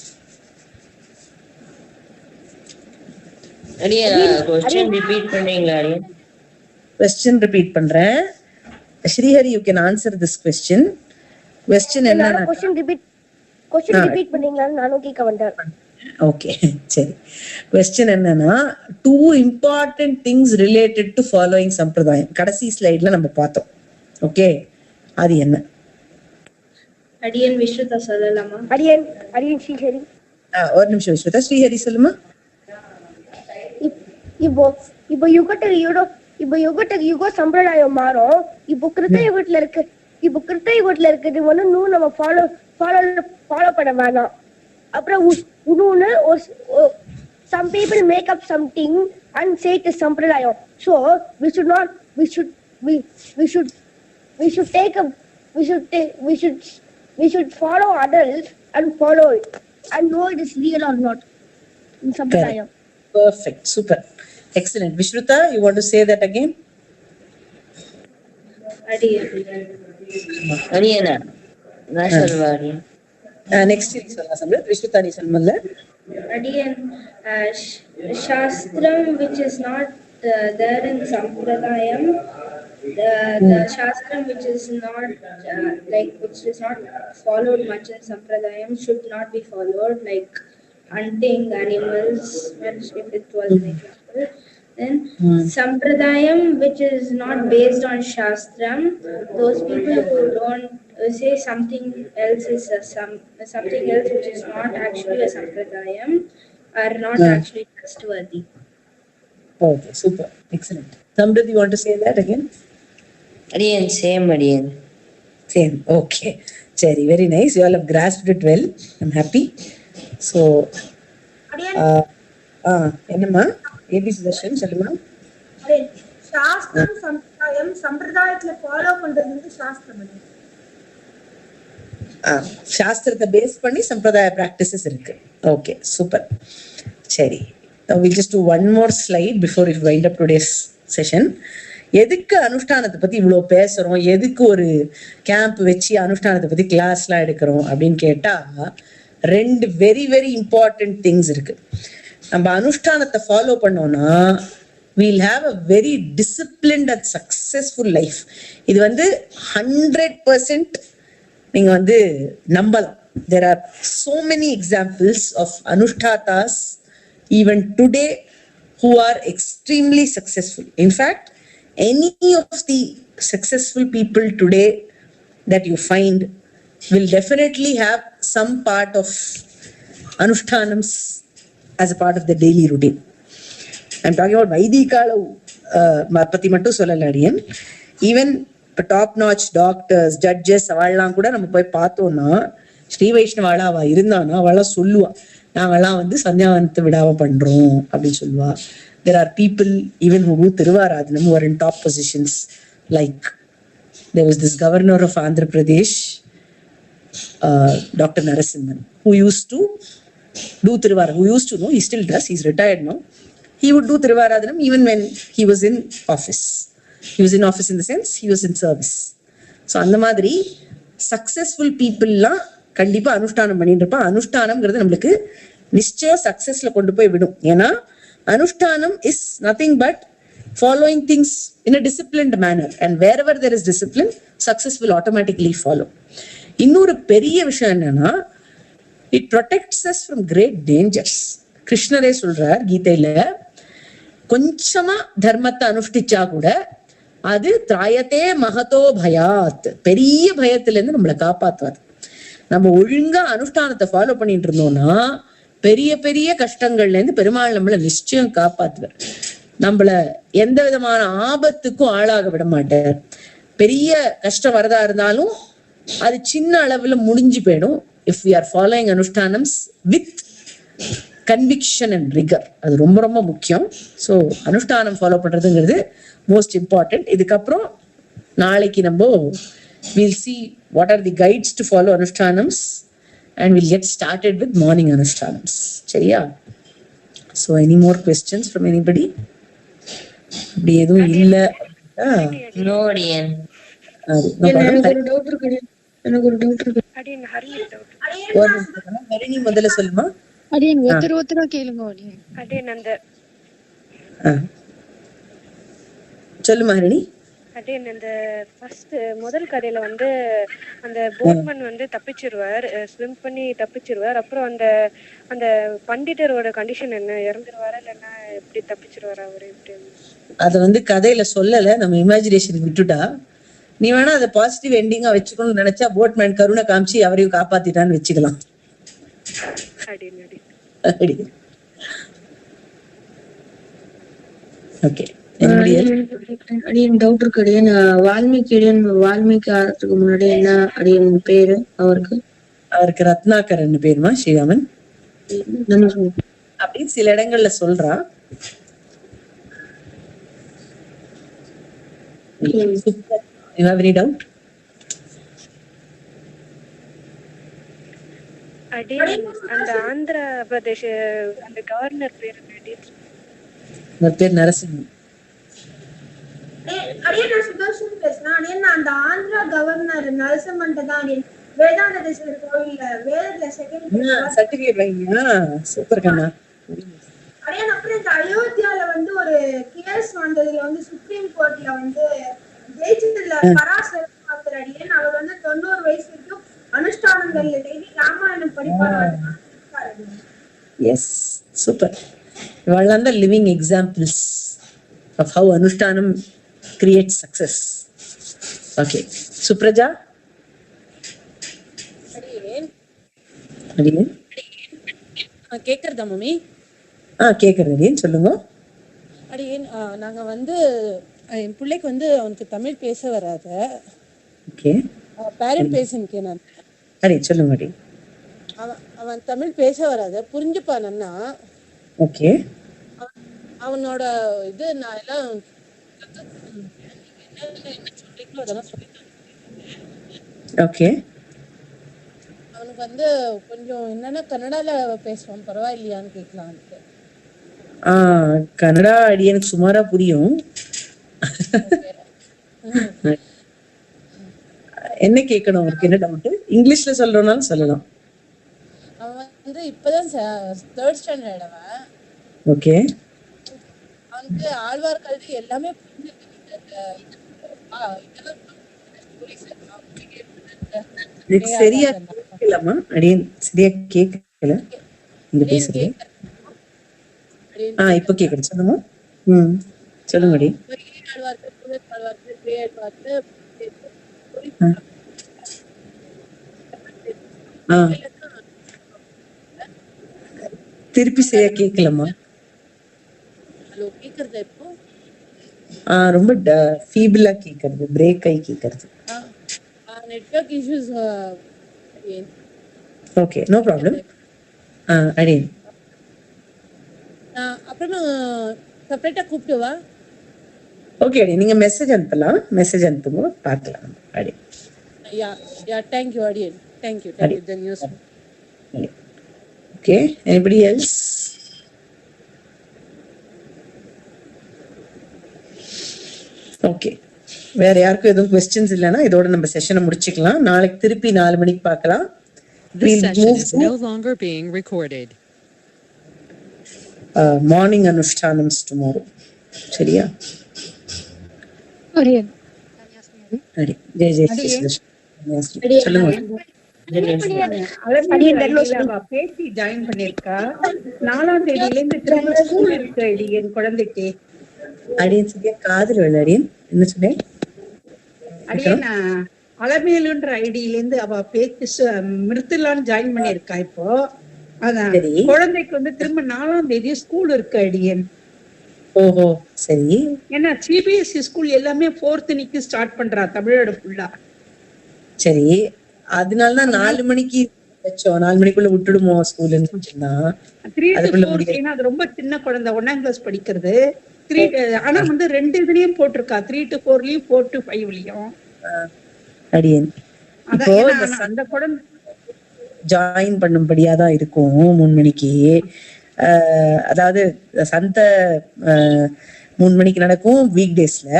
Question repeat பண்றேன். Srihari, you can answer this question. Question என்ன? Question repeat பண்ணீங்களா? நானும் கேட்க வந்தேன். ஓகே சரி. Question என்னன்னா, two important things related to following சம்பிரதாயம் கடைசி ஸ்லைட்ல நம்ம பார்த்தோம். ஓகே, அது என்ன? அடியன் விஸ்ருதா சொல்லலாமா? அடியன் ஸ்ரீஹரி. ஒரு நிமிஷம் விஸ்ருதா. ஸ்ரீஹரி சொல்லுமா. இப்போ யுகத்துக்கு யுக சம்பிரதாயம் மாறும். இப்போ கிருத்த யுகத்துல இருக்கிறது நம்ம ஃபாலோ பண்ண வேணாம். அப்புறம் இன்னொன்னு some people make up something and say it is sampradayam. So we should not, we should follow adults and follow it and know it is real or not in sampradayam. Perfect, super, excellent. Vishruta, you want to say that again? அடியேனா நான் சொல்வாடி. Next நீ சொல்லலாம் Samarth. Vishruta நீ சொல்லுங்க. Again, Shastram which is not there in Sampradayam, the Shastram which is not which is not followed much in Sampradayam should not be followed, like hunting animals, if it was an example. Then Sampradayam which is not based on Shastram, those people who don't say something else is something else which is not actually a Sampradayam are not actually trustworthy. Okay, super, excellent. Samrit, you want to say that again? அடியேன் same அடியேன். Same, okay. Cherry, very nice. You all have grasped it well. I'm happy. So, என்னம்மா AB Sudarshan சொல்லுமா. சாஸ்திரம் சம்பிரதாயம், சம்பிரதாயத்துல follow பண்றது வந்து சாஸ்திரம். சாஸ்திரத்தை பேஸ் பண்ணி சம்பிரதாய பிராக்டிசஸ் இருக்கு. Okay, super. சரி, we'll just do one more slide before we wind up today's session. எதுக்கு அனுஷ்டானத்தை பத்தி இவ்வளவு பேசுறோம், எதுக்கு ஒரு கேம்ப் வச்சு அனுஷ்டானத்தை பத்தி கிளாஸ்லாம் எடுக்கிறோம் அப்படின்னு கேட்டா, ரெண்டு வெரி வெரி இம்பார்ட்டன்ட் திங்ஸ் இருக்கு. நம்ம அனுஷ்டானத்தை ஃபாலோ பண்ணோம்னா we'll have a very disciplined and successful life. இது வந்து 100% நீங்க வந்து நம்பலாம். There are so many examples of anushtatas even today who are extremely successful. In fact, any of the successful people today that you find will definitely have some part of anushtanams as a part of the daily routine. I'm talking about வைதிகால பத்தி மட்டும் சொல்லல அடியன். Even இப்போ top notch doctors, judges அவள்லாம் கூட நம்ம போய் பார்த்தோம்னா, ஸ்ரீ வைஷ்ணவாளா அவ இருந்தானா அவளாம் சொல்லுவா, நாங்கெல்லாம் வந்து சந்தியாவனத்தை விடாம பண்றோம் அப்படின்னு சொல்லுவா. There are people even who do Thiruvaradhanam who are in top positions. Like there was this governor of Andhra Pradesh, Dr. Narasimhan, who used to do Thiruvaradhanam. Who used to know, he still does. He's retired now. He would do Thiruvaradhanam even when he was in office. He was in office in the sense he was in service. So அந்த மாதிரி successful பீப்புள்லாம் கண்டிப்பா அனுஷ்டானம் பண்ணிட்டு இருப்பா. அனுஷ்டானம்ங்கிறது நம்மளுக்கு நிச்சயம் சக்சஸ்ல கொண்டு போய் விடும். ஏன்னா அனுஷ்டானம் is nothing but following things in a disciplined manner, and wherever there is discipline, success will automatically follow. இன்னொரு பெரிய விஷயம் என்னன்னா, it protects us from great dangers. கிருஷ்ணரே சொல்றார் கீதையில, கொஞ்சமா தர்மத்தை அனுஷ்டிச்சா கூட அது திராயத்தே மகதோ பயாத், பெரிய பயத்துல இருந்து நம்மளை காப்பாத்துவார். நம்ம ஒழுங்கா அனுஷ்டானத்தை ஃபாலோ பண்ணிட்டு இருந்தோம்னா பெரிய பெரிய கஷ்டங்கள்ல இருந்து பெருமாள் நம்மளை நிச்சயம் காப்பாத்துவார். நம்மள எந்த விதமான ஆபத்துக்கும் ஆளாக விட மாட்டார். பெரிய கஷ்டம் வரதா இருந்தாலும் அது சின்ன அளவுல முடிஞ்சு போயிடும். இஃப் வி ஆர் ஃபாலோயிங் அனுஷ்டானம்ஸ் வித் கன்விக்ஷன் அண்ட் ரிகர், அது ரொம்ப ரொம்ப முக்கியம். ஸோ அனுஷ்டானம் ஃபாலோ பண்றதுங்கிறது மோஸ்ட் இம்பார்ட்டன்ட். இதுக்கப்புறம் நாளைக்கு நம்ம we'll see what are the guides to follow anushtanams and we'll get started with morning anushtanams. சரியா? So any more questions from anybody? அப்படி எதுவும் இல்ல. நோ அடியேன். எனக்கு ஒரு டவுட் இருக்கு. ஹரிணி முதல்ல சொல்லுமா. அடியன் ஒருத்தரா கேளுங்க. அடியன் அந்த சொல்லுமா ஹரிணி. அடியன் அந்த ஃபர்ஸ்ட் முதல் கதையில வந்து அந்த போட்மேன் வந்து தப்பிச்சிருவார், ஸ்விம் பண்ணி தப்பிச்சிருவார். அப்புறம் அந்த அந்த பண்டிதரோட கண்டிஷன் என்ன, இறந்துருவாரா இல்லைன்னா எப்படி தப்பிச்சிருவாரா அவரு? எப்படி அதை வந்து கதையில சொல்லல, நம்ம இமேஜினேஷனுக்கு விட்டுட்டா. நீ வேணா அதை பாசிட்டிவ் எண்டிங்கா வச்சுக்கணும்னு நினைச்சா போட்மேன் கருணை காமிச்சு அவரையும் காப்பாத்திட்டான்னு வச்சுக்கலாம். ஓகே, அடியன் டவுட் இருக்கு. அடியன் வால்மீகி ஆறதுக்கு முன்னாடி என்ன அடியன் பேரு அவருக்கு? ரத்னாகரன் பேருமா ஸ்ரீராமன்? அப்படின்னு சில இடங்கள்ல சொல்றா. You have any doubt? அடியன் அந்த ஆந்திர பிரதேஷ் அந்த கவர்னர் பேர் பேர் நரசிம்மன். அடியே நான் சுதர்ஷன் பேசுறேன். அடியே நான் அந்த ஆந்திரா கவர்னர் நரசிம்மன் தான் அடியே வேதாந்த தேசத்துல கோயில்ல வேதத்துல செகண்ட் சர்டிபிகேட் வாங்கியா? சூப்பர் கண்ணா. அடியே அப்புறம் இந்த அயோத்தியால வந்து ஒரு கேஸ் வந்ததுல வந்து சுப்ரீம் கோர்ட்ல வந்து ஜெயிச்சதுல பராசர் அடியே அவர் வந்து 90 வயசு வரைக்கும் அனுஷ்டானங்கள்ல டெய்லி ராமாயணம் படிப்பாரு. Yes, super. இவெல்லாம் தான் லிவிங் எக்ஸாம்பிள்ஸ் ஆஃப் ஹவ் அனுஷ்டானம் கிரியேட் சக்சஸ். ஓகே, சுப்ரஜா. அடியேன் கேக்குறதா மம்மி? கேக்குறது அடியேன், சொல்லுங்க. அடியேன் நாங்க வந்து என் பிள்ளைக்கு வந்து அவனுக்கு தமிழ் பேச வராது. ஓகே, பேரண்ட் பேசுனேன் நான். அடி சொல்லுங்க அடி. அவன் தமிழ் பேச வராது, புரிஞ்சுப்பானா. ஓகே, அவனோட இது நான் எல்லாம் என்ன சொல்றீங்களோ அதெல்லாம் சொல்லிட்டேன். ஓகே, அவனுக்கு வந்து கொஞ்சம் என்னன்னா கன்னடால பேசுவான், பரவாயில்லையான்னு கேட்கலான்ட்டு. கன்னடா அடி எனக்கு சுமாரா புரியும். என்ன கேட்கணும் அவருக்கு? என்ன டவுட்? இங்கிலீஷ்ல சொல்றோம்னாலும் சொல்லலாம். அவன் வந்து இப்பதான் 3rd ஸ்டாண்டர்ட் அவன். ஓகே, அவனுக்கு ஆழ்வார்க்கல்வி எல்லாமே சரியா கேட்கலாமா? அடியன் சரியா கேட்கல நீங்க பேசுறது. இப்ப கேக்குது, சொல்லுங்க. சொல்லுங்க அடி. திருப்பி சரியா கேட்கலாமா? ஹலோ, கேக்குறதா இப்போ? ரொம்ப ஃபீபிளா கேக்குறது, பிரேக் ஆகி கேக்குறது. Network issues. Okay, no problem. அடி அப்புறமா செப்பரேட்டா கூப்பிடுவா. ஓகே அடி, நீங்க மெசேஜ் அனுப்பலாம். மெசேஜ் அனுப்புங்க, பார்க்கலாம். அடி யா thank you அடியன். thank you the news. Okay, anybody else? Okay, வேற யாருக்கும் எதுவும் क्वेश्चंस இல்லனா இதோட நம்ம செஷனை முடிச்சுக்கலாம். நாளைக்கு திருப்பி 4 மணிக்கு பார்க்கலாம். This session is no longer being recorded. Morning anushtanams tomorrow. சரியா? அடியன் அடி ஜெய் ஜெய் ஸ்ரீ. சொல்லுங்க. பேசி ஜாயின் பண்ணிருக்கா. 4ஆம் தேதியில இருந்து திரும்ப ஸ்கூல் இருக்கு அடியன் குழந்தைக்கு. அடியன் சரியா காதுல விழ. அடியன் என்ன சொன்னேன்? அடியன் அலமேலுன்ற ஐடியில இருந்து அவ பேசி மிருத்துலான்னு ஜாயின் பண்ணிருக்கா இப்போ. அதான் குழந்தைக்கு வந்து திரும்ப 4ஆம் தேதி ஸ்கூல் இருக்கு அடியன். ஓஹோ, சரி. ஏன்னா சிபிஎஸ்இ ஸ்கூல் எல்லாமே 4th அன்னைக்கு ஸ்டார்ட் பண்றா தமிழ்நாடு ஃபுல்லா. சரி, அதனாலதான் 4 மணிக்கு வச்சோம். 4 மணிக்குள்ள விட்டுடுமோ ஸ்கூல்னு சொன்னா. 3 to 4 ஏன்னா அது ரொம்ப சின்ன குழந்தை, 1ஆம் கிளாஸ் படிக்கிறது. 3 ஆனா வந்து 2 இதுலயும் போட்டிருக்கா, 3 to 4லயும் 4 to 5லயும். அடியன் அந்த குழந்தை ஜாயின் பண்ணும்படியாதான் இருக்கும் 3 மணிக்கு. அதாவது சந்த 3 மணிக்கு நடக்கும் வீக் டேஸ்ல.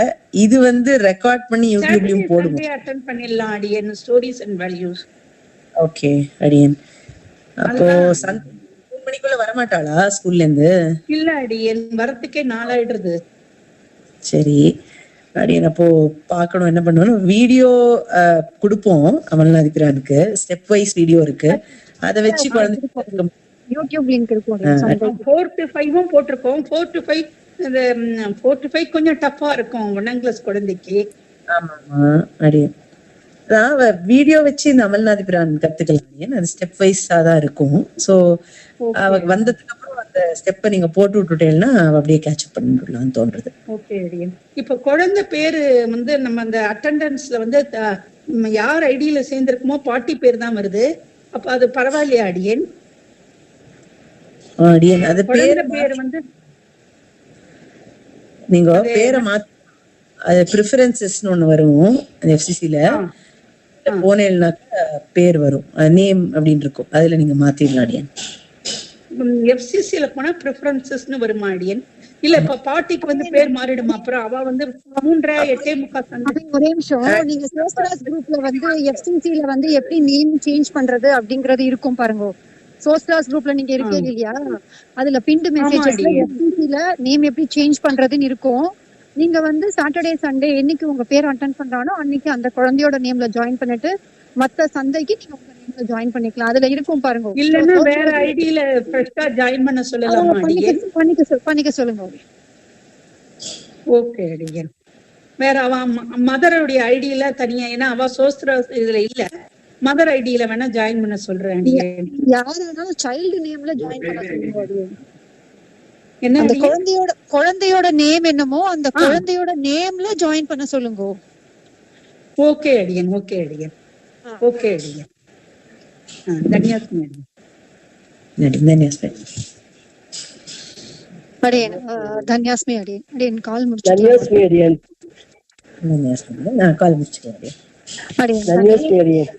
இது வந்து ரெக்கார்ட் பண்ணி யூடியூப்லயும் போடுவோம். அட்டெண்ட் பண்ணிடலாம் அடியன். Stories and values. ஓகே அடியன். அப்போ 3 மணிக்குள்ள வர மாட்டாளா ஸ்கூல்ல இருந்து? இல்ல அடியன், வரத்துக்கே 4 ஆயிடுறது. சரி அடியன், அப்போ பாக்கணும் என்ன பண்ணுவோம். வீடியோ கொடுப்போம் அமல்நாதிபிரானுக்கு. ஸ்டெப் வைஸ் வீடியோ இருக்கு, அதை வச்சு குழந்தை யூடியூப் லிங்க் இருக்கும். 4 to 5 போட்டிருக்கோம். 4 to 5 இந்த 4 to 5 கொஞ்சம் டஃபா இருக்கும் 1ஆம் கிளாஸ் குழந்தைக்கு. ஆமா அடியன், அதான் வீடியோ வச்சு இந்த அமல்நாதிபிரான் கத்துக்கலாம். அது ஸ்டெப் வைஸா தான் இருக்கும். சோ அவ வந்ததுக்கு அப்புறம் அந்த ஸ்டெப்பை நீங்க போட்டு விட்டுட்டேன்னா அப்படியே கேட்ச் பண்ணிடலாம்னு தோன்றது. ஓகே அடியன். இப்ப குழந்தை பேரு வந்து நம்ம அந்த அட்டெண்டன்ஸ்ல வந்து யார் ஐடியில சேர்ந்திருக்குமோ பாட்டி பேர் தான் வருது. அப்ப அது பரவாயில்லையா அடியன்? அடியன் அது குழந்தை பேர் வந்து நீங்க பேரை மாத்தி அது ப்ரிஃபரன்சஸ்னு ஒண்ணு வரும் அந்த எஃப்சிசில போனேன்னாக்க பேர் வரும் நேம் அப்படின்னு இருக்கும், அதுல நீங்க மாத்திடலாம் அடியன். எஃப்சிசில போனா ப்ரிஃபரன்சஸ்னு வருமா அடியன்? இல்ல இப்ப பாட்டிக்கு வந்து பேர் மாறிடுமா? அப்புறம் அவ வந்து 3:08 ஒரே நிமிஷம். நீங்க சோஸ்திராஸ் குரூப்ல வந்து எஃப்சிசில வந்து எப்படி நேம் சேஞ்ச் பண்றது அப்படிங்கறது இருக்கும் பாருங்க. சோஸ்திராஸ் குரூப்ல நீங்க இருக்கீங்க இல்லையா, அதுல பின்டு மெசேஜஸ்ல எஃப்சிசில நேம் எப்படி சேஞ்ச் பண்றதுன்னு இருக்கும். நீங்க வந்து சாட்டர்டே சண்டே என்னைக்கு உங்க பேர் அட்டென்ட் பண்றானோ அன்னைக்கு அந்த குழந்தையோட நேம்ல ஜாயின் பண்ணிட்டு மத்த சந்தைக்கு நீங்க உங்க நேம்ல ஜாயின் பண்ணிக்கலாம். அதுல இருக்கும் பாருங்க. இல்லன்னா வேற ஐடில ஃப்ரெஷ்ஷா ஜாயின் பண்ண சொல்லலாமா அடியன்? பண்ணிக்க சொல்லுங்க. ஓகே அடியன். வேற அவ மதருடைய ஐடியில தனியா, ஏன்னா அவ சோஸ்திர இதுல இல்ல, மதர் ஐடியில வேணா ஜாயின் பண்ண சொல்றேன் அடியன். யாராலும் சைல்டு நேம்ல ஜாயின் பண்ண சொல்லுங்க. என்ன அந்த குழந்தையோட நேம் என்னமோ அந்த குழந்தையோட நேம்ல ஜாயின் பண்ண சொல்லுங்க. ஓகே அடியன், ஓகே அடியன், ஓகே அடியன். தன்யாஸ்மி அடியன். தன்யாஸ்மி அடியன் கால் முடிச்சு. தன்யாஸ்மி அடியன். நான் கால் முடிச்சுக்கிறேன் அடியன். தன்யாஸ்மி அடியன்.